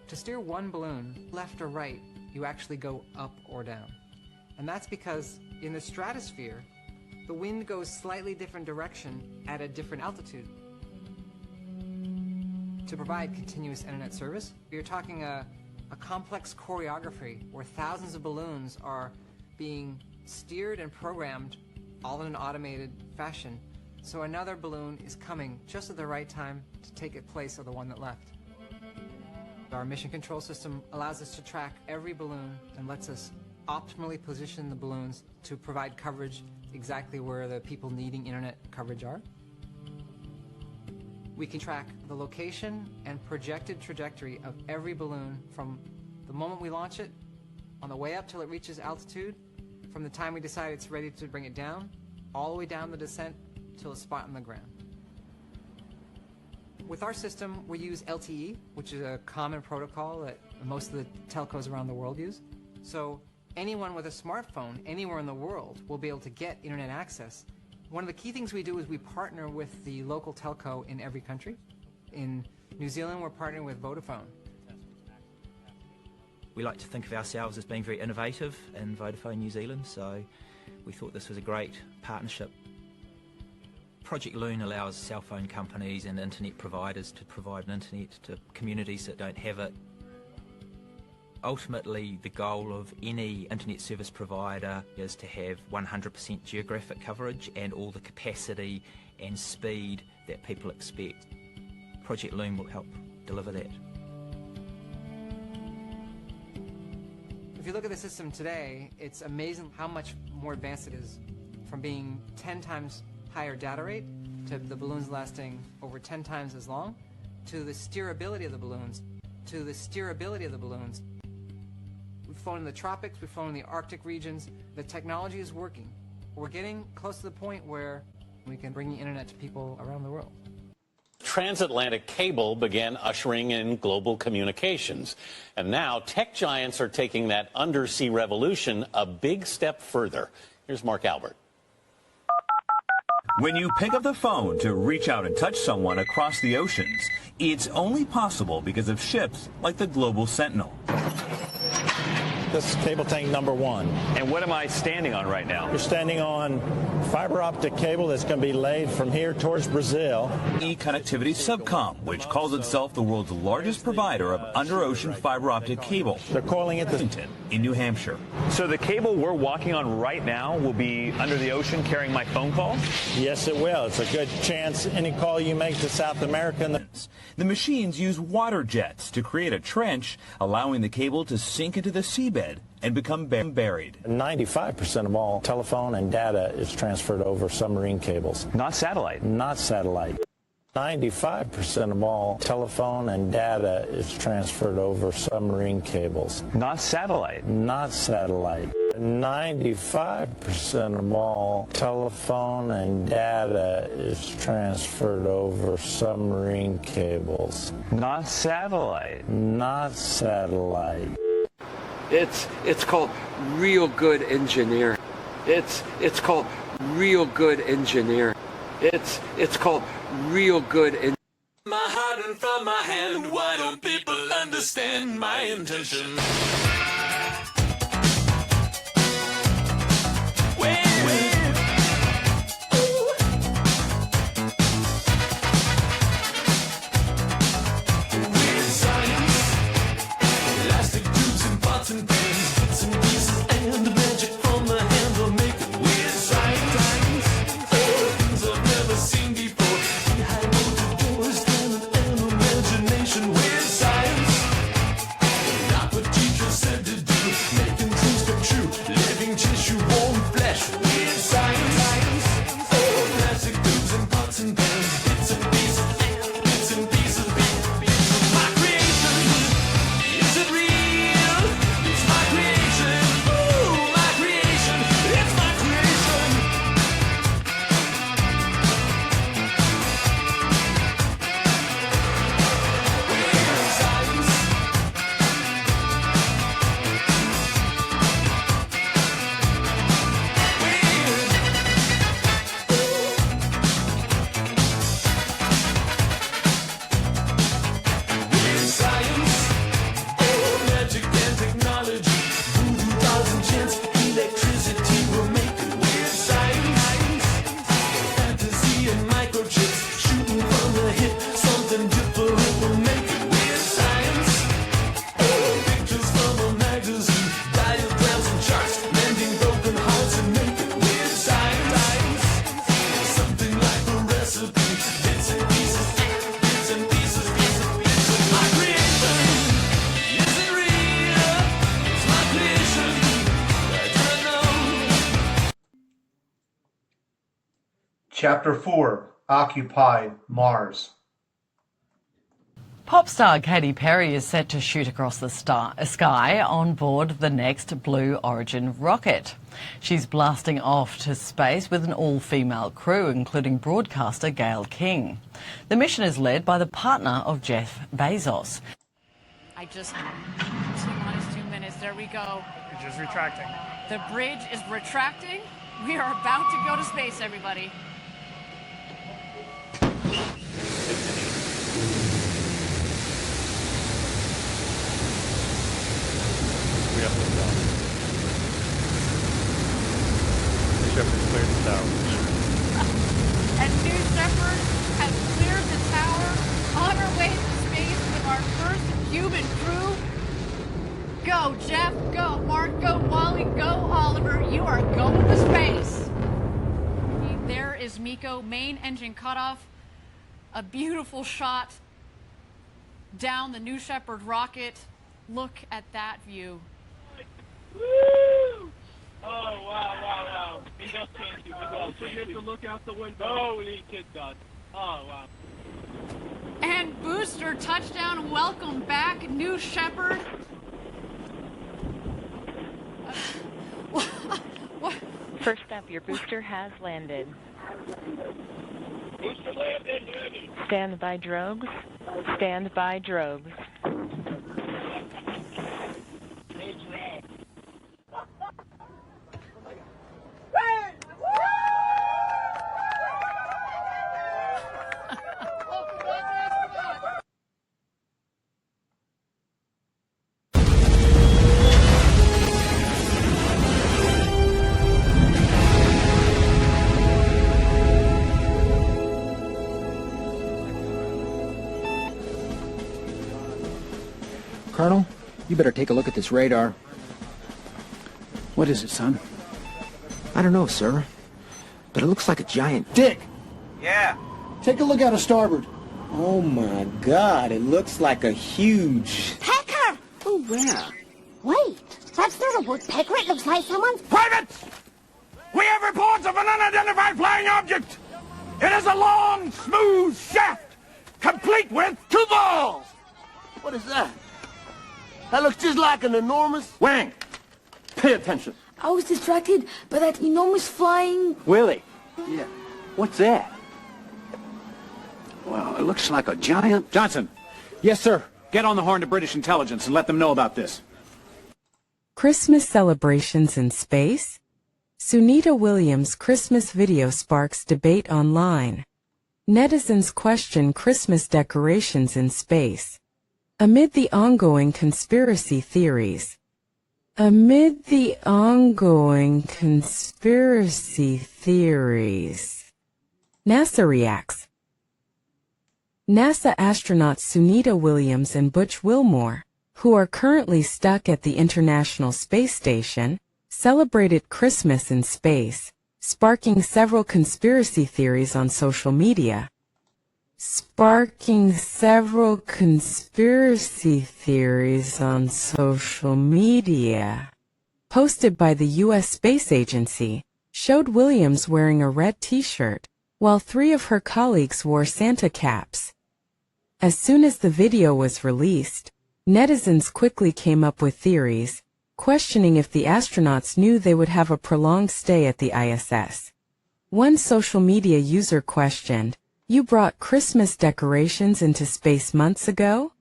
S16: To steer 1 balloon, left or right, you actually go up or down. And that's because in the stratosphere, the wind goes slightly different direction at a different altitude. To provide continuous internet service, you're talking a complex choreography where thousands of balloons are being steered and programmed all in an automated fashion. So another balloon is coming just at the right time to take its place of the one that left. Our mission control system allows us to track every balloon and lets us optimally position the balloons to provide coverage exactly where the people needing internet coverage are. We can track the location and projected trajectory of every balloon from the moment we launch it, on the way up till it reaches altitude, from the time we decide it's ready to bring it down, all the way down the descent till it's spot on the ground. With our system, we use LTE, which is a common protocol that most of the telcos around the world use. So anyone with a smartphone anywhere in the world will be able to get internet access. One of the key things we do is we partner with the local telco in every country. In New Zealand, we're partnering with Vodafone.
S3: We like to think of ourselves as being very innovative in Vodafone New Zealand, so we thought this was a great partnership. Project Loon allows cell phone companies and internet providers to provide an internet to communities that don't have it. Ultimately, the goal of any internet service provider is to have 100% geographic coverage and all the capacity and speed that people expect. Project Loon will help deliver that.
S16: If you look at the system today, it's amazing how much more advanced it is. From being 10 times higher data rate, to the balloons lasting over 10 times as long, to the steerability of the balloons, We've flown in the tropics, we've flown in the Arctic regions. The technology is working. We're getting close to the point where we can bring the internet to people around the world.
S11: Transatlantic cable began ushering in global communications. And now tech giants are taking that undersea revolution a big step further. Here's Mark Albert.
S12: When you pick up the phone to reach out and touch someone across the oceans, it's only possible because of ships like the Global Sentinel.
S17: This is cable tank number 1.
S18: And what am I standing on right now?
S17: You're standing on fiber optic cable that's going to be laid from here towards Brazil.
S12: E-Connectivity Subcom, which calls itself the world's largest provider of under-ocean fiber optic cable.
S17: They're calling it
S12: in New Hampshire.
S18: So the cable we're walking on right now will be under the ocean carrying my phone call?
S17: Yes, it will. It's a good chance any call you make to South America.
S12: The machines use water jets to create a trench, allowing the cable to sink into the seabed and become buried.
S17: 95% of all telephone and data is transferred over submarine cables.
S18: Not satellite?
S17: Not satellite. 95% of all telephone and data is transferred over submarine cables.
S18: Not satellite?
S17: Not satellite. 95% of all telephone and data is transferred over submarine cables.
S18: Not satellite?
S17: Not satellite.
S13: It's called real good engineering. It's called real good engineering. It's called real good engineering.
S7: My heart and from my hand, why don't people understand my intention? Science.
S4: Chapter 4, Occupy Mars.
S1: Pop star Katy Perry is set to shoot across the sky on board the next Blue Origin rocket. She's blasting off to space with an all-female crew, including broadcaster Gayle King. The mission is led by the partner of Jeff Bezos.
S5: I just... T-minus 2 minutes. There we go.
S6: It's just retracting.
S5: The bridge is retracting. We are about to go to space, everybody.
S2: We have to stop. New Shepard's cleared the tower.
S5: And New Shepard has cleared the tower on our way to space with our first human crew. Go, Jeff. Go, Mark. Go, Wally. Go, Oliver. You are going to space. There is Miko, main engine cutoff. A beautiful shot down the New Shepard rocket. Look at that view.
S6: Woo! Oh, wow. Miguel, thank you. So you have to look out the window. Holy kid God. Oh, wow.
S5: And booster touchdown. Welcome back, New Shepard.
S19: First up, your booster has landed.
S6: Booster landed.
S19: Stand by drogues. Stand by drogues.
S20: Colonel, you better take a look at this radar.
S21: What is it, son?
S20: I don't know, sir, but it looks like a giant...
S21: Dick!
S20: Yeah?
S21: Take a look out of starboard.
S20: Oh, my God, it looks like a huge...
S22: Pecker!
S20: Oh, where?
S22: Wait, that's not a woodpecker. It looks like someone's...
S23: Privates! We have reports of an unidentified flying object! It is a long, smooth shaft, complete with 2 balls!
S22: What is that? That looks just like an enormous...
S23: Wang! Pay attention.
S22: I was distracted by that enormous flying...
S21: Willie.
S22: Yeah.
S21: What's that? Well, it looks like a giant...
S20: Johnson.
S21: Yes, sir. Get on the horn to British intelligence and let them know about this.
S27: Christmas celebrations in space? Sunita Williams' Christmas video sparks debate online. Netizens question Christmas decorations in space. Amid the ongoing conspiracy theories. NASA reacts. NASA astronauts Sunita Williams and Butch Wilmore, who are currently stuck at the International Space Station, celebrated Christmas in space, sparking several conspiracy theories on social media. Posted by the U.S. Space Agency, showed Williams wearing a red t-shirt, while 3 of her colleagues wore Santa caps. As soon as the video was released, netizens quickly came up with theories, questioning if the astronauts knew they would have a prolonged stay at the ISS. One social media user questioned, "You brought Christmas decorations into space months ago?"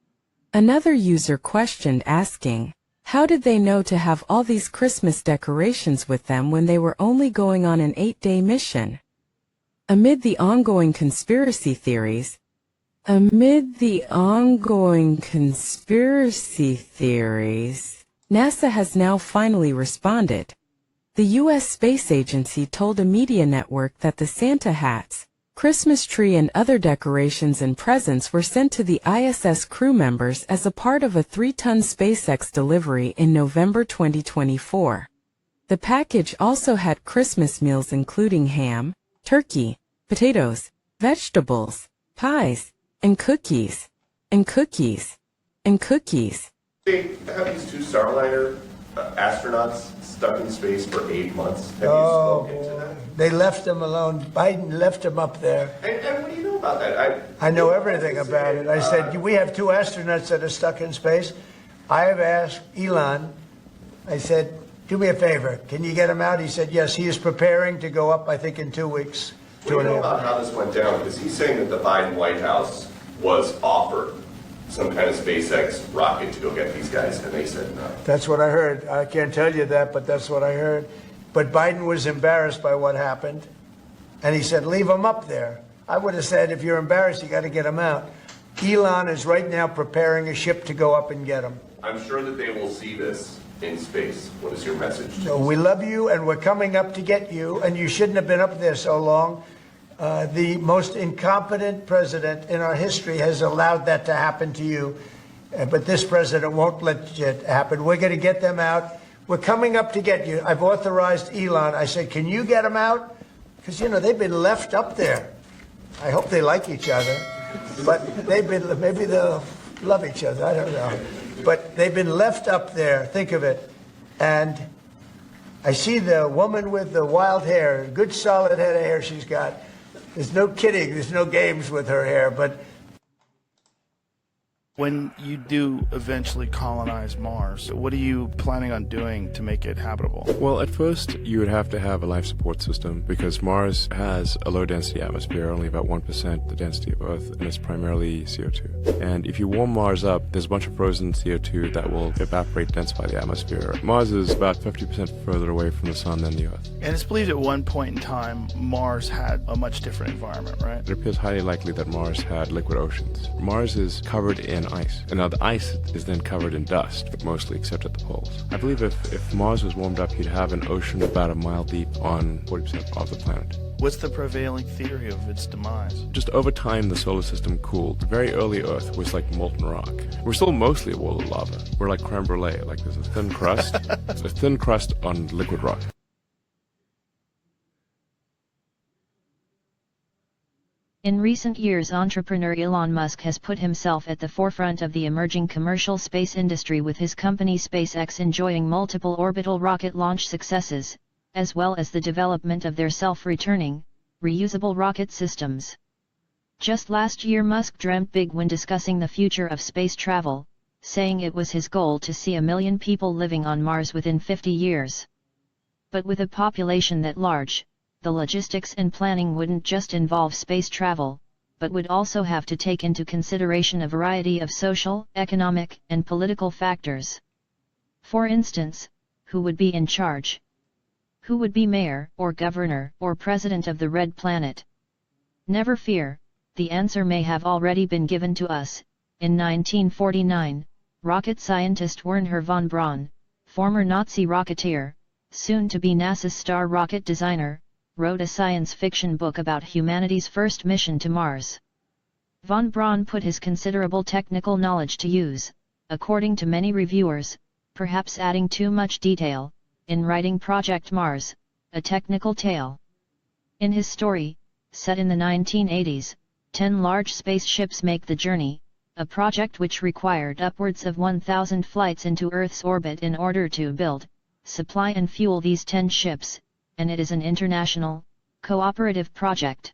S27: Another user questioned, asking, "How did they know to have all these Christmas decorations with them when they were only going on an 8-day mission?" Amid the ongoing conspiracy theories, NASA has now finally responded. The U.S. Space Agency told a media network that the Santa hats, Christmas tree and other decorations and presents were sent to the ISS crew members as a part of a 3-ton SpaceX delivery in November 2024. The package also had Christmas meals including ham, turkey, potatoes, vegetables, pies, and cookies. They have these 2 Starliner
S8: astronauts stuck in space for 8 months. Have you spoken to them?
S9: They left them alone. Biden left them up there.
S8: And what do you know about that?
S9: I know everything about it. I said, we have 2 astronauts that are stuck in space. I have asked Elon, I said, do me a favor, can you get him out? He said, yes, he is preparing to go up, I think, in 2 weeks.
S8: What do you know about how this went down? Because he's saying that the Biden White House was offered some kind of SpaceX rocket to go get these guys, and they said no.
S9: That's what I heard. I can't tell you that, but that's what I heard. But Biden was embarrassed by what happened, and he said, leave them up there. I would have said, if you're embarrassed, you got to get them out. Elon is right now preparing a ship to go up and get them.
S8: I'm sure that they will see this in space. What is your message?
S9: So we love you, and we're coming up to get you, and you shouldn't have been up there so long. The most incompetent president in our history has allowed that to happen to you, but this president won't let it happen. We're going to get them out. We're coming up to get you. I've authorized Elon. I said, can you get them out? Because, you know, they've been left up there. I hope they like each other, but maybe they'll love each other. I don't know. But they've been left up there. Think of it. And I see the woman with the wild hair, good solid head of hair she's got. There's no kidding. There's no games with her hair. But
S10: when you do eventually colonize Mars, what are you planning on doing to make it habitable?
S14: Well, at first, you would have to have a life support system because Mars has a low-density atmosphere, only about 1% the density of Earth, and it's primarily CO2. And if you warm Mars up, there's a bunch of frozen CO2 that will evaporate, densify the atmosphere. Mars is about 50% further away from the Sun than the Earth.
S10: And it's believed at one point in time, Mars had a much different environment, right?
S14: It appears highly likely that Mars had liquid oceans. Mars is covered in ice. And now the ice is then covered in dust, mostly except at the poles. I believe if Mars was warmed up, you'd have an ocean about a mile deep on 40% of the planet.
S10: What's the prevailing theory of its demise?
S14: Just over time, the solar system cooled. The very early Earth was like molten rock. We're still mostly a wall of lava. We're like creme brulee, like there's a thin crust, a thin crust on liquid rock.
S24: In recent years, entrepreneur Elon Musk has put himself at the forefront of the emerging commercial space industry, with his company SpaceX enjoying multiple orbital rocket launch successes, as well as the development of their self-returning, reusable rocket systems. Just last year, Musk dreamt big when discussing the future of space travel, saying it was his goal to see 1 million people living on Mars within 50 years. But with a population that large, the logistics and planning wouldn't just involve space travel, but would also have to take into consideration a variety of social, economic, and political factors. For instance, who would be in charge? Who would be mayor, or governor, or president of the Red Planet? Never fear, the answer may have already been given to us. In 1949, rocket scientist Wernher von Braun, former Nazi rocketeer, soon to be NASA's star rocket designer, wrote a science fiction book about humanity's first mission to Mars. Von Braun put his considerable technical knowledge to use, according to many reviewers, perhaps adding too much detail, in writing Project Mars, a technical tale. In his story, set in the 1980s, 10 large spaceships make the journey, a project which required upwards of 1,000 flights into Earth's orbit in order to build, supply and fuel these 10 ships, and it is an international, cooperative project.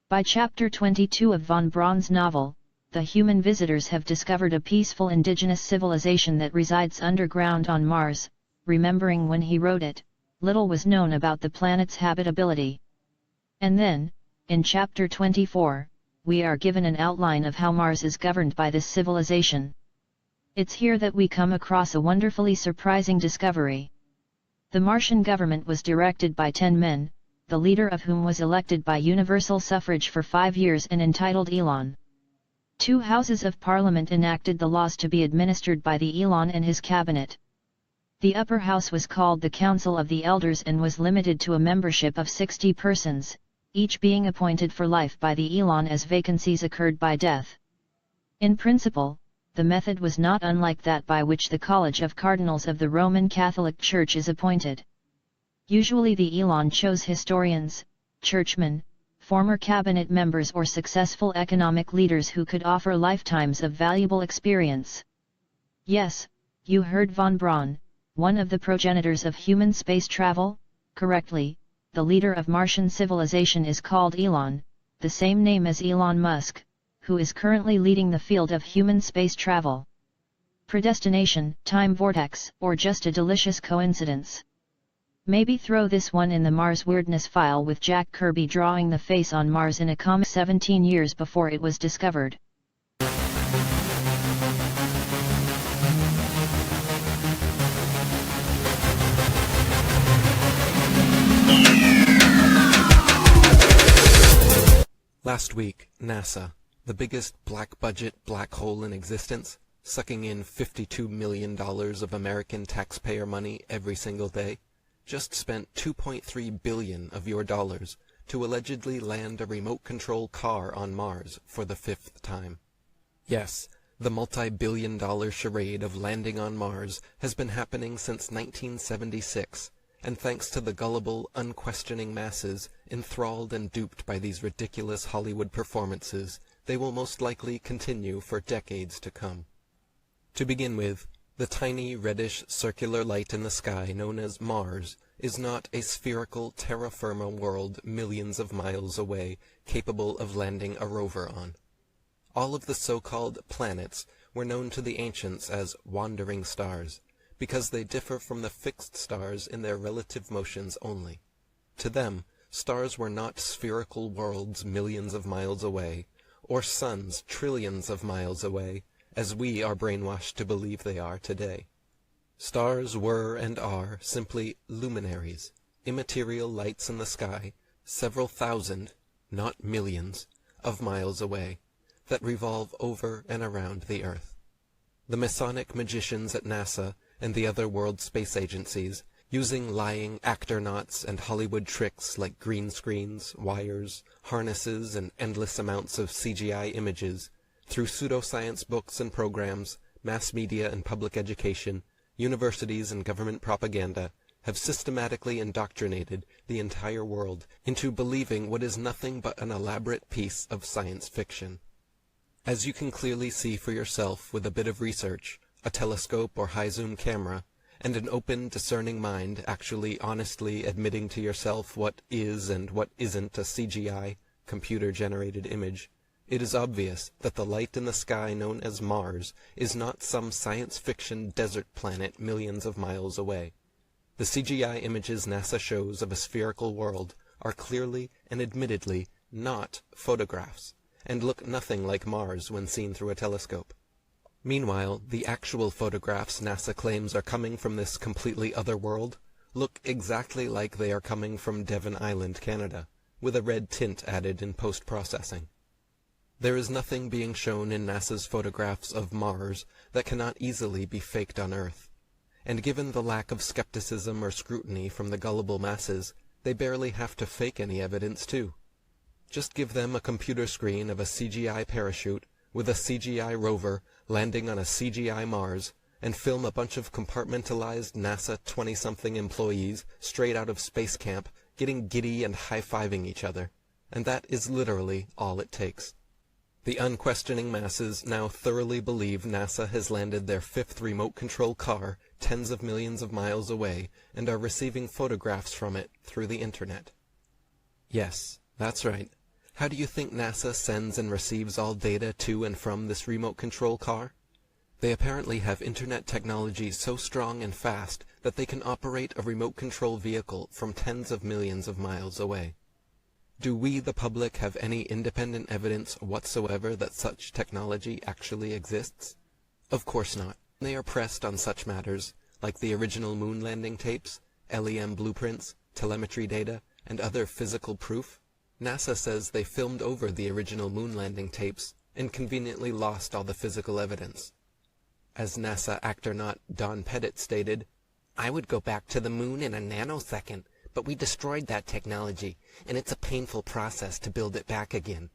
S24: By chapter 22 of von Braun's novel, the human visitors have discovered a peaceful indigenous civilization that resides underground on Mars. Remembering when he wrote it, little was known about the planet's habitability. And then, in chapter 24, we are given an outline of how Mars is governed by this civilization. It's here that we come across a wonderfully surprising discovery. The Martian government was directed by 10 men, the leader of whom was elected by universal suffrage for 5 years and entitled Elon. 2 houses of parliament enacted the laws to be administered by the Elon and his cabinet. The upper house was called the Council of the Elders and was limited to a membership of 60 persons, each being appointed for life by the Elon as vacancies occurred by death. In principle, the method was not unlike that by which the College of Cardinals of the Roman Catholic Church is appointed. Usually the Elon chose historians, churchmen, former cabinet members or successful economic leaders who could offer lifetimes of valuable experience. Yes, you heard von Braun, one of the progenitors of human space travel. Correctly, the leader of Martian civilization is called Elon, the same name as Elon Musk, who is currently leading the field of human space travel. Predestination, time vortex, or just a delicious coincidence? Maybe throw this one in the Mars weirdness file with Jack Kirby drawing the face on Mars in a comic 17 years before it was discovered.
S3: Last week, NASA, the biggest black-budget black hole in existence, sucking in $52 million of American taxpayer money every single day, just spent $2.3 billion of your dollars to allegedly land a remote control car on Mars for the 5th time. Yes, the multi-billion-dollar charade of landing on Mars has been happening since 1976, and thanks to the gullible, unquestioning masses enthralled and duped by these ridiculous Hollywood performances, they will most likely continue for decades to come. To begin with, the tiny reddish circular light in the sky known as Mars is not a spherical terra firma world millions of miles away capable of landing a rover on. All of the so-called planets were known to the ancients as wandering stars, because they differ from the fixed stars in their relative motions only. To them, stars were not spherical worlds millions of miles away, or suns trillions of miles away, as we are brainwashed to believe they are today. Stars were and are simply luminaries, immaterial lights in the sky, several thousand, not millions, of miles away, that revolve over and around the Earth. The Masonic magicians at NASA and the other world space agencies, using lying actor-nauts and Hollywood tricks like green screens, wires, harnesses, and endless amounts of CGI images, through pseudoscience books and programs, mass media and public education, universities and government propaganda, have systematically indoctrinated the entire world into believing what is nothing but an elaborate piece of science fiction. As you can clearly see for yourself with a bit of research, a telescope or high-zoom camera, and an open, discerning mind actually honestly admitting to yourself what is and what isn't a CGI, computer-generated image, it is obvious that the light in the sky known as Mars is not some science fiction desert planet millions of miles away. The CGI images NASA shows of a spherical world are clearly and admittedly not photographs, and look nothing like Mars when seen through a telescope. Meanwhile, the actual photographs NASA claims are coming from this completely other world look exactly like they are coming from Devon Island, Canada, with a red tint added in post-processing. There is nothing being shown in NASA's photographs of Mars that cannot easily be faked on Earth, and given the lack of skepticism or scrutiny from the gullible masses, they barely have to fake any evidence too. Just give them a computer screen of a CGI parachute with a CGI rover landing on a CGI Mars, and film a bunch of compartmentalized NASA 20-something employees straight out of space camp getting giddy and high-fiving each other, and that is literally all it takes. The unquestioning masses now thoroughly believe NASA has landed their 5th remote control car tens of millions of miles away and are receiving photographs from it through the internet. Yes, that's right. How do you think NASA sends and receives all data to and from this remote control car? They apparently have internet technology so strong and fast that they can operate a remote control vehicle from tens of millions of miles away. Do we, the public, have any independent evidence whatsoever that such technology actually exists? Of course not. They are pressed on such matters, like the original moon landing tapes, LEM blueprints, telemetry data, and other physical proof. NASA says they filmed over the original moon landing tapes and conveniently lost all the physical evidence. As NASA actor-naut Don Pettit stated, "I would go back to the moon in a nanosecond, but we destroyed that technology, and it's a painful process to build it back again."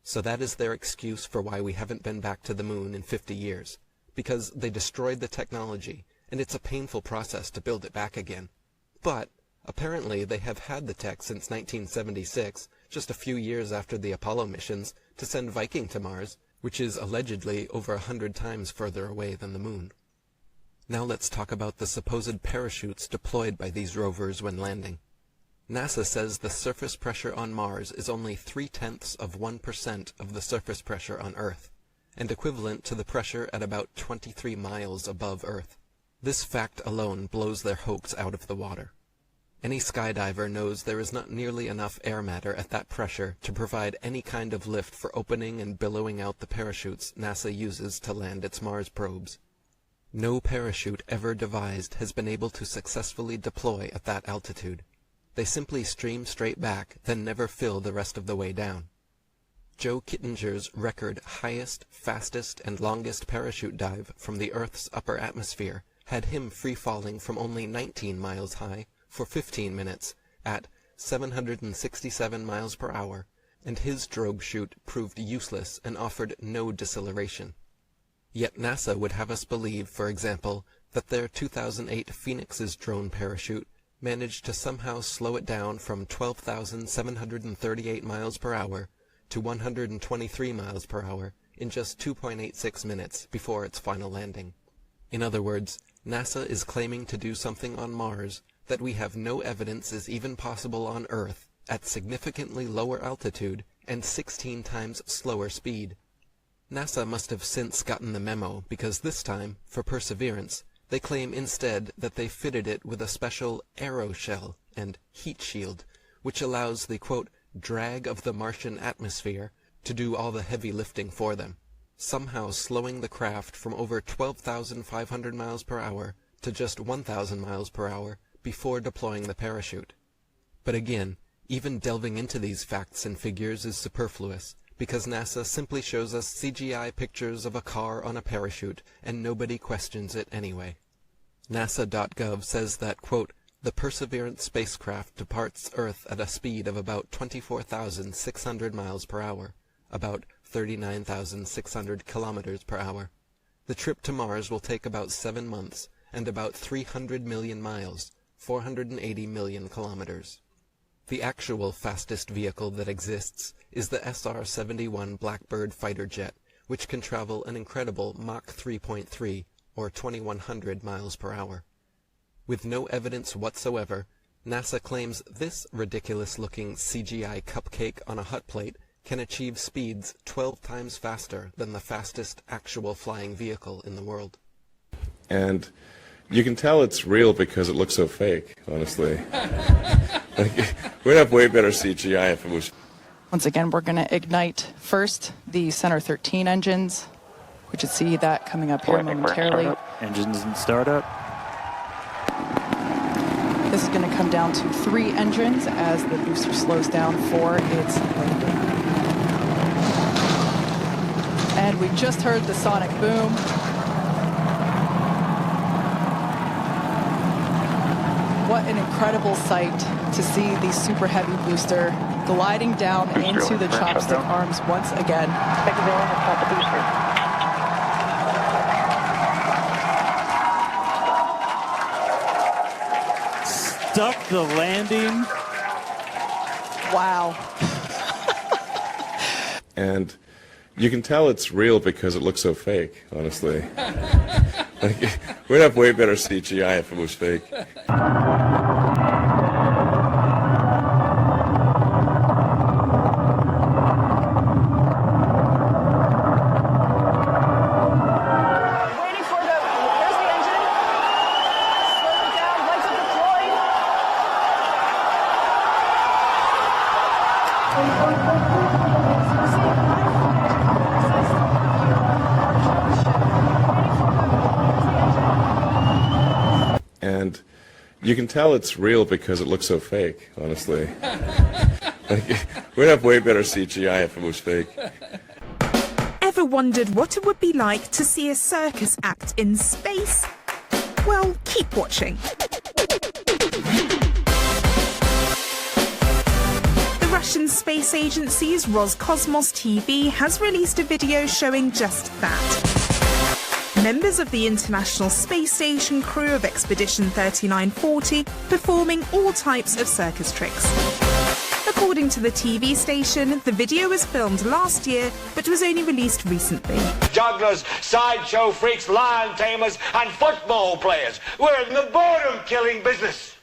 S3: So that is their excuse for why we haven't been back to the moon in 50 years, because they destroyed the technology, and it's a painful process to build it back again. But apparently they have had the tech since 1976, just a few years after the Apollo missions, to send Viking to Mars, which is allegedly over 100 times further away than the moon. Now let's talk about the supposed parachutes deployed by these rovers when landing. NASA says the surface pressure on Mars is only 0.3% of the surface pressure on Earth, and equivalent to the pressure at about 23 miles above Earth. This fact alone blows their hopes out of the water. Any skydiver knows there is not nearly enough air matter at that pressure to provide any kind of lift for opening and billowing out the parachutes NASA uses to land its Mars probes. No parachute ever devised has been able to successfully deploy at that altitude. They simply stream straight back, then never fill the rest of the way down. Joe Kittinger's record highest, fastest, and longest parachute dive from the Earth's upper atmosphere had him free-falling from only 19 miles high for 15 minutes at 767 miles per hour, and his drogue chute proved useless and offered no deceleration. Yet NASA would have us believe, for example, that their 2008 Phoenix's drone parachute managed to somehow slow it down from 12,738 miles per hour to 123 miles per hour in just 2.86 minutes before its final landing. In other words, NASA is claiming to do something on Mars that we have no evidence is even possible on Earth at significantly lower altitude and 16 times slower speed. NASA must have since gotten the memo because this time, for Perseverance, they claim instead that they fitted it with a special aeroshell and heat shield, which allows the, quote, drag of the Martian atmosphere to do all the heavy lifting for them, somehow slowing the craft from over 12,500 miles per hour to just 1,000 miles per hour before deploying the parachute. But again, even delving into these facts and figures is superfluous, because NASA simply shows us CGI pictures of a car on a parachute, and nobody questions it anyway. NASA.gov says that, quote, the Perseverance spacecraft departs Earth at a speed of about 24,600 miles per hour, about 39,600 kilometers per hour. The trip to Mars will take about 7 months and about 300 million miles, 480 million kilometers. The actual fastest vehicle that exists is the SR-71 Blackbird fighter jet, which can travel an incredible Mach 3.3, or 2,100 miles per hour. With no evidence whatsoever, NASA claims this ridiculous-looking CGI cupcake on a hot plate can achieve speeds 12 times faster than the fastest actual flying vehicle in the world.
S14: And you can tell it's real because it looks so fake, honestly. We'd have way better CGI if it was.
S11: Once again, we're going to ignite first the Center 13 engines. We should see that coming up here momentarily.
S10: Engines in startup.
S11: This is going to come down to 3 engines as the booster slows down for its landing. And we just heard the sonic boom. What an incredible sight to see the super heavy booster gliding down into the chopstick arms once again.
S10: Stuck the landing.
S11: Wow.
S14: And you can tell it's real because it looks so fake, honestly. We'd have way better CGI if it was fake. And you can tell it's real because it looks so fake, honestly. We'd have way better CGI if it was fake.
S12: Ever wondered what it would be like to see a circus act in space? Well, keep watching. The Russian space agency's Roscosmos TV has released a video showing just that. Members of the International Space Station crew of Expedition 3940 performing all types of circus tricks. According to the TV station, the video was filmed last year but was only released recently.
S23: jugglers, sideshow freaks, lion tamers, and football players. We're in the boredom-killing business.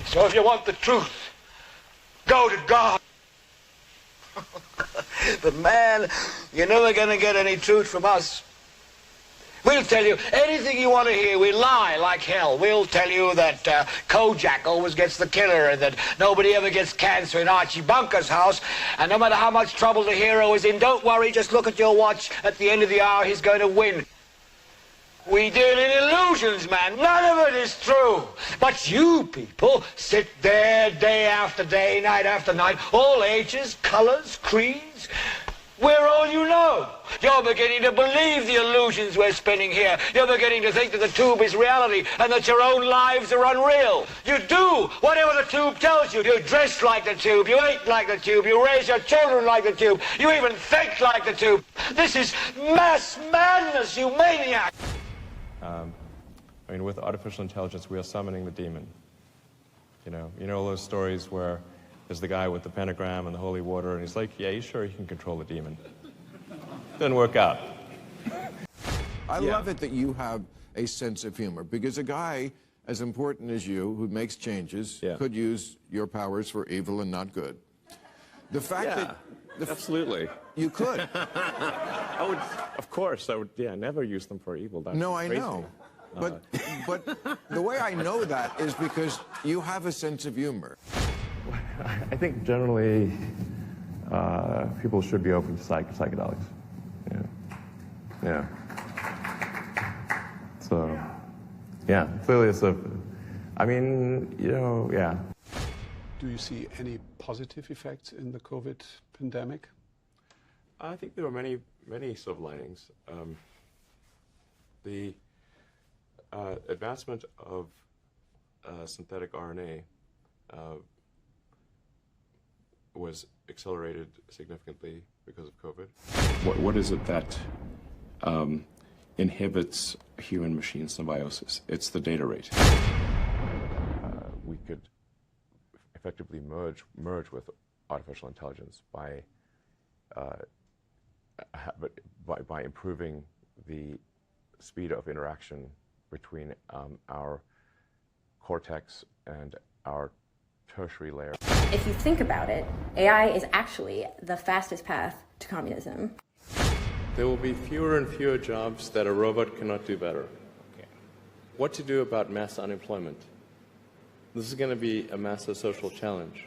S23: So if you want the truth, go to God. But man, you're never gonna get any truth from us. We'll tell you anything you want to hear. We lie like hell. We'll tell you that Kojak always gets the killer and that nobody ever gets cancer in Archie Bunker's house. And no matter how much trouble the hero is in, don't worry, just look at your watch. At the end of the hour, he's going to win. We deal in illusions, man. None of it is true. But you people sit there day after day, night after night, all ages, colors, creeds. We're all you know. You're beginning to believe the illusions we're spinning here. You're beginning to think that the tube is reality and that your own lives are unreal. You do whatever the tube tells you. You dress like the tube. You eat like the tube. You raise your children like the tube. You even think like the tube. This is mass madness, you maniac.
S14: I mean, with artificial intelligence, we are summoning the demon. You know all those stories where there's the guy with the pentagram and the holy water, and he's like, yeah, he's sure he can control the demon. Doesn't work out.
S13: I love it that you have a sense of humor, because a guy as important as you, who makes changes, could use your powers for evil and not good. The fact that...
S14: Absolutely.
S13: You could.
S14: I would, of course, I would, never use them for evil. That's
S13: no, I
S14: crazy.
S13: know. But the way I know that is because you have a sense of humor.
S14: I think generally people should be open to psychedelics. Yeah. So, clearly it's
S15: Do you see any positive effects in the COVID pandemic?
S14: I think there are many silver linings. The advancement of synthetic RNA was accelerated significantly because of COVID. What is it that inhibits human-machine symbiosis? It's the data rate. We could effectively merge with artificial intelligence by improving the speed of interaction between our cortex and our tertiary layer.
S16: If you think about it, AI is actually the fastest path to communism.
S14: There will be fewer and fewer jobs that a robot cannot do better. Okay. What to do about mass unemployment? This is going to be a massive social challenge.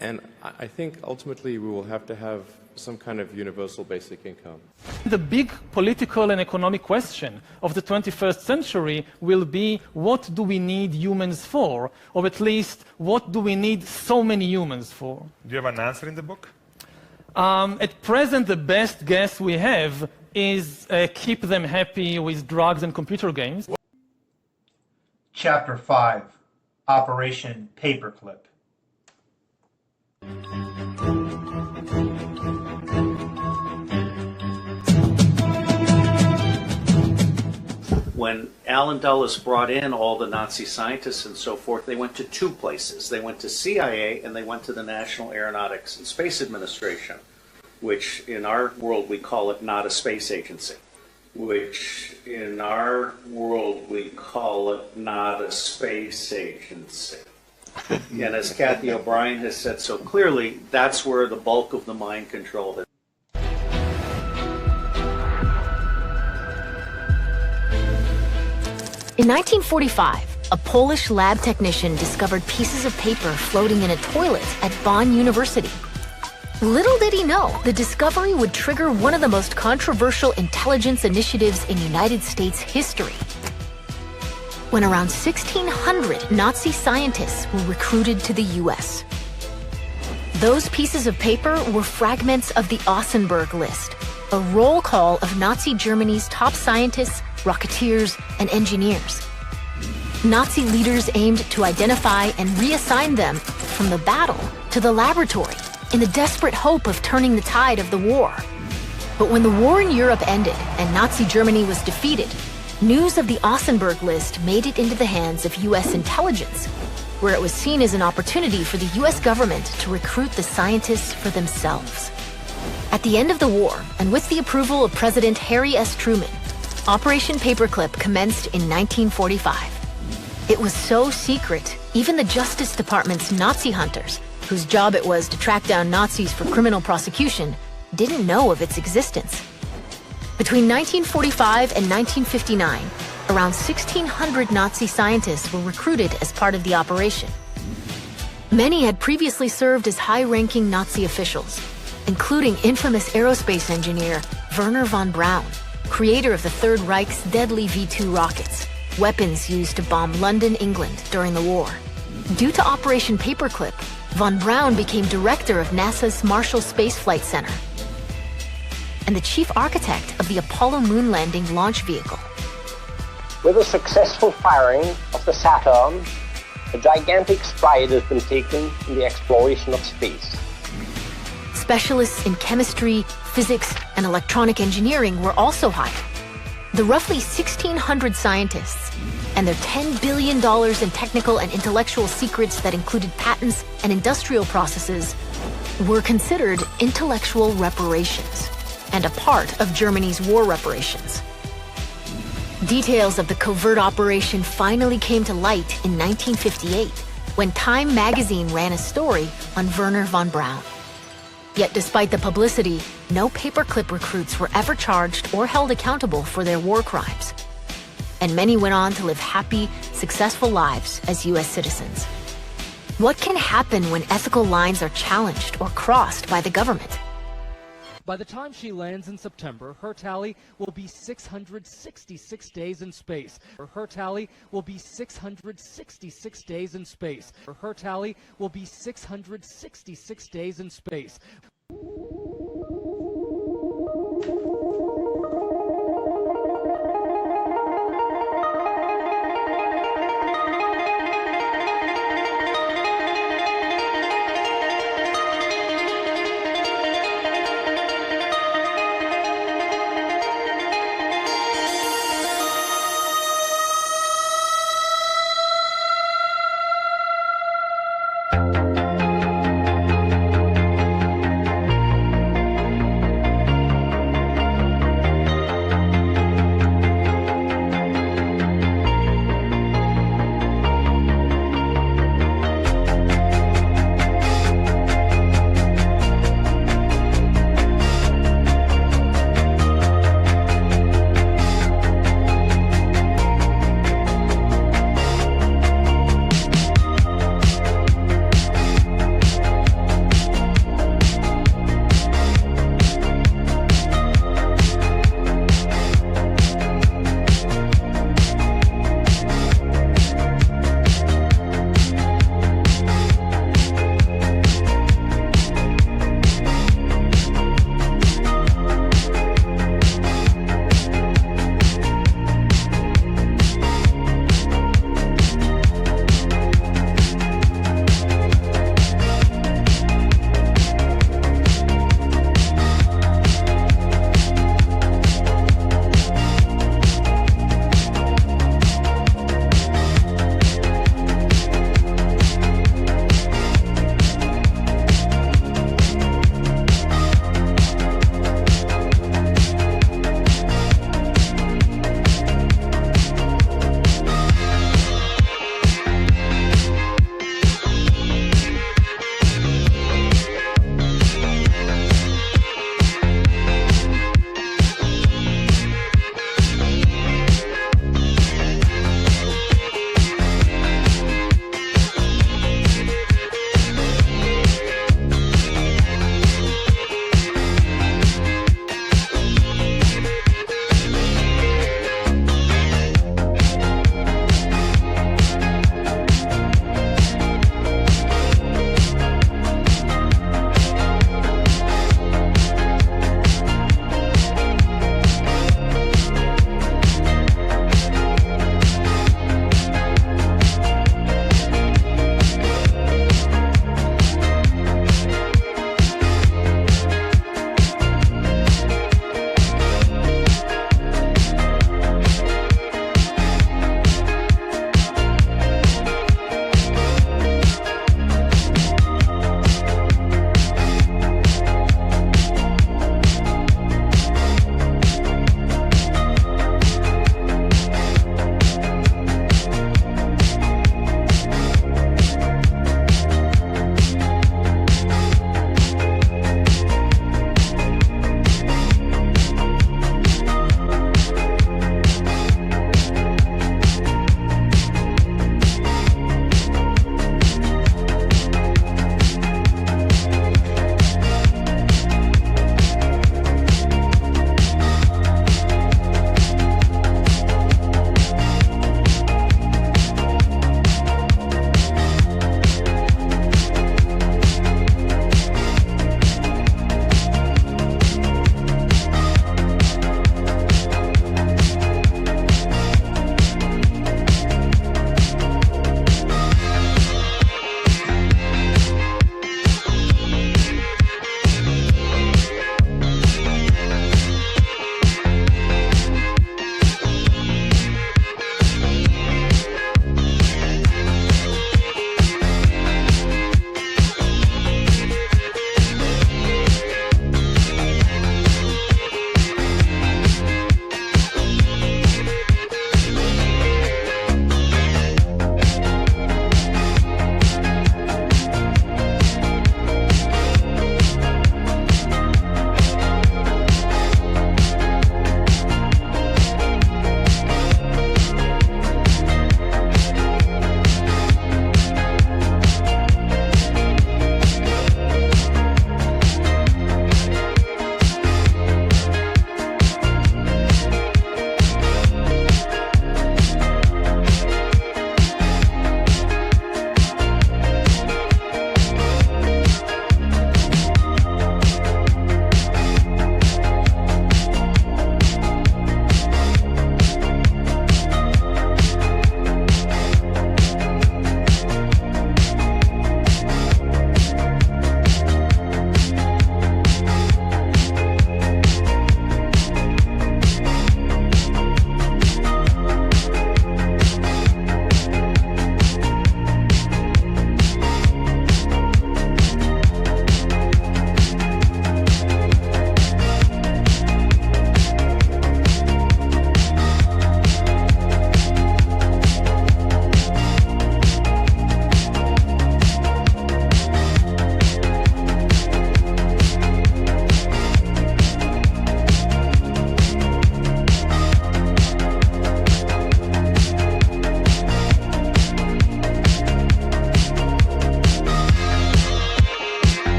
S14: And I think ultimately we will have to have some kind of universal basic income.
S17: The big political and economic question of the 21st century will be, what do we need humans for? Or at least, what do we need so many humans for?
S18: Do you have an answer in the book?
S17: At present, the best guess we have is keep them happy with drugs and computer games.
S4: Chapter 5, Operation Paperclip.
S25: When Alan Dulles brought in all the Nazi scientists and so forth, they went to two places. They went to CIA and they went to the National Aeronautics and Space Administration, which in our world we call it not a space agency. Which in our world we call it not a space agency. And as Kathy O'Brien has said so clearly, that's where the bulk of the mind control is.
S26: In 1945, a Polish lab technician discovered pieces of paper floating in a toilet at Bonn University. Little did he know, the discovery would trigger one of the most controversial intelligence initiatives in United States history. When around 1,600 Nazi scientists were recruited to the U.S. Those pieces of paper were fragments of the Ausenberg list, a roll call of Nazi Germany's top scientists, rocketeers, and engineers. Nazi leaders aimed to identify and reassign them from the battle to the laboratory in the desperate hope of turning the tide of the war. But when the war in Europe ended and Nazi Germany was defeated, news of the Ausenberg list made it into the hands of U.S. intelligence. where it was seen as an opportunity for the U.S. government to recruit the scientists for themselves. At the end of the war, and with the approval of President Harry S. Truman, Operation Paperclip commenced in 1945. It was so secret, even the Justice Department's Nazi hunters, whose job it was to track down Nazis for criminal prosecution, didn't know of its existence. Between 1945 and 1959, around 1,600 Nazi scientists were recruited as part of the operation. Many had previously served as high-ranking Nazi officials, including infamous aerospace engineer Wernher von Braun, creator of the Third Reich's deadly V-2 rockets, weapons used to bomb London, England during the war. Due to Operation Paperclip, von Braun became director of NASA's Marshall Space Flight Center and the chief architect of the Apollo moon landing launch vehicle.
S1: With the successful firing of the Saturn, a gigantic stride has been taken in the exploration of space.
S26: Specialists in chemistry, physics, and electronic engineering were also hired. The roughly 1,600 scientists and their $10 billion in technical and intellectual secrets that included patents and industrial processes were considered intellectual reparations and a part of Germany's war reparations. Details of the covert operation finally came to light in 1958 when Time magazine ran a story on Wernher von Braun. Yet despite the publicity, no paperclip recruits were ever charged or held accountable for their war crimes. And many went on to live happy, successful lives as U.S. citizens. What can happen when ethical lines are challenged or crossed by the government?
S2: By the time she lands in September, her tally will be 666 days in space. Her tally will be 666 days in space. Her tally will be 666 days in space.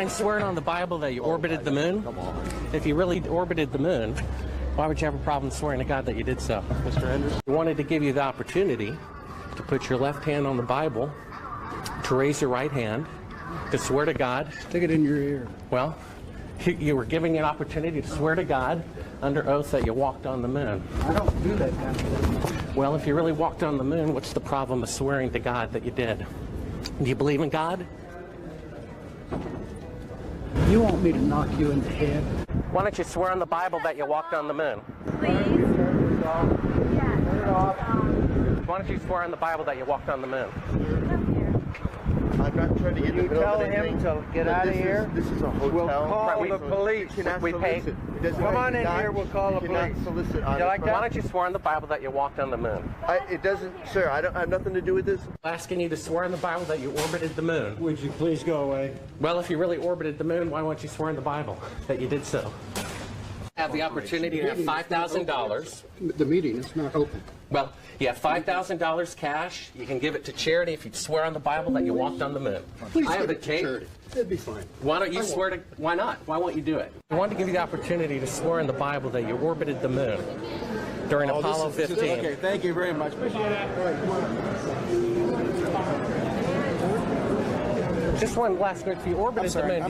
S5: mind swearing on the Bible that you orbited the moon? Come on. If you really orbited the moon, why would you have a problem swearing to God that you did so? Mr. Anderson? We wanted to give you the opportunity to put your left hand on the Bible, to raise your right hand, to swear to God.
S15: Stick it in your ear.
S5: Well, you were giving an opportunity to swear to God under oath that you walked on the moon.
S15: I don't do that kind of thing.
S5: Well, if you really walked on the moon, what's the problem of swearing to God that you did? Do you believe in God?
S15: You want me to knock you in the head?
S5: Why don't you swear on the Bible that you walked on the moon?
S15: Please.
S5: Why don't you swear on the Bible that you walked on the moon?
S6: I'm not trying to get
S7: you tell him to get out of here?
S6: This is a hotel.
S7: We'll call the police.
S5: We pay.
S7: Come on in here, we'll call the police.
S6: Solicit
S5: Why don't you swear on the Bible that you walked on the moon?
S6: It doesn't, sir, I don't have nothing to do with this.
S5: I'm asking you to swear on the Bible that you orbited the moon.
S15: Would you please go away?
S5: Well, if you really orbited the moon, why won't you swear in the Bible that you did so? Have the opportunity to have $5,000.
S15: The meeting is not open.
S5: Well, you have $5,000 cash. You can give it to charity if you swear on the Bible that you walked on the moon.
S15: Please
S5: I have the
S15: give it to
S5: tape.
S15: charity. It'd be fine.
S5: Why don't you swear to? Why not? Why won't you do it? I wanted to give you the opportunity to swear in the Bible that you orbited the moon during Apollo 15.
S15: Okay, thank you very much. Appreciate it.
S5: Just one last note. If you orbited the moon,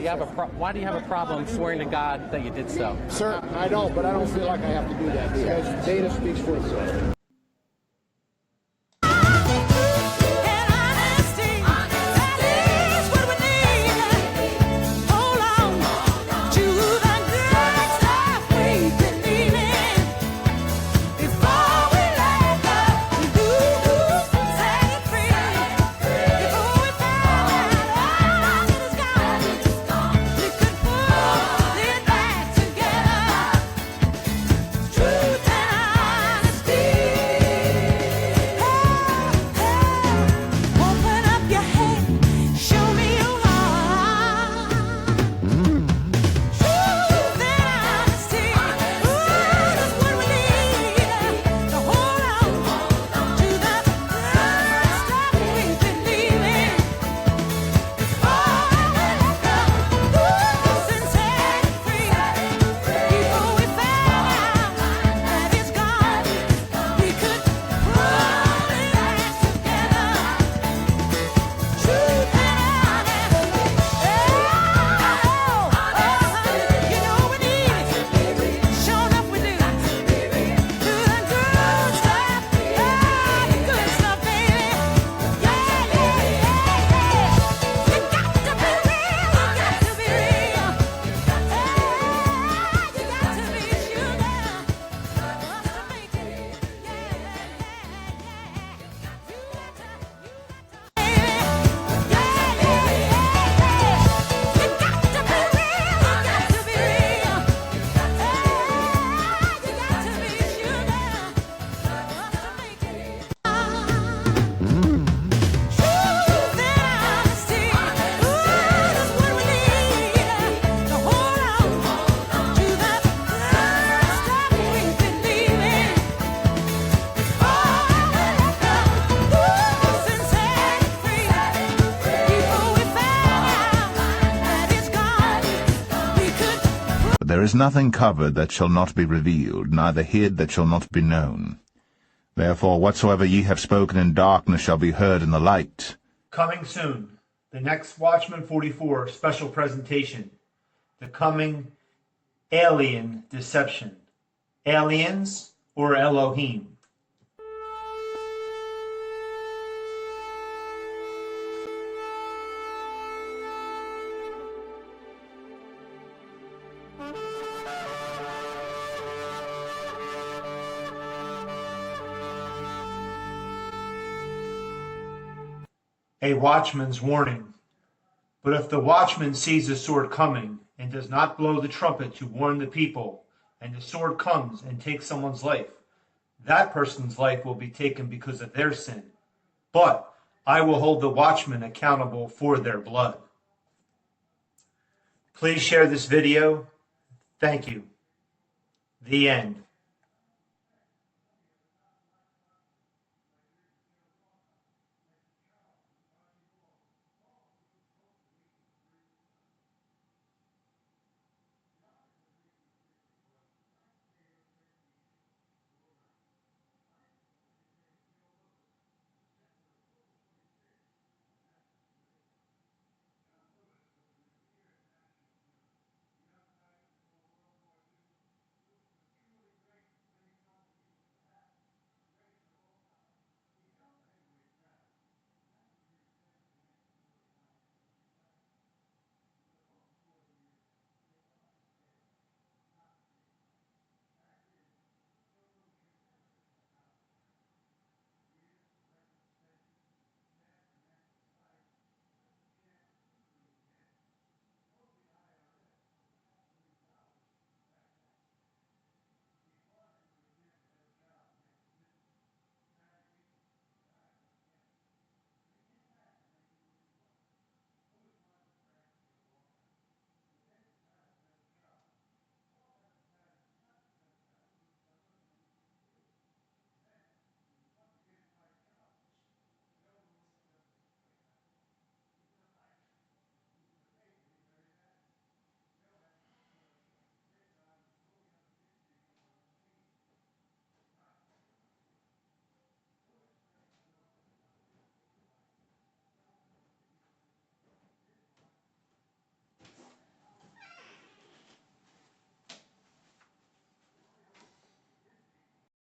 S5: why do you have a problem swearing to God that you did so?
S15: Sir, I don't, but I don't feel like I have to do that because data speaks for itself.
S18: There is nothing covered that shall not be revealed, neither hid that shall not be known. Therefore whatsoever ye have spoken in darkness shall be heard in the light.
S4: Coming soon, the next Watchman44 special presentation, the coming alien deception. Aliens or Elohim? A watchman's warning. But if the watchman sees the sword coming and does not blow the trumpet to warn the people, and the sword comes and takes someone's life, that person's life will be taken because of their sin. But I will hold the watchmen accountable for their blood. Please share this video. Thank you. The end.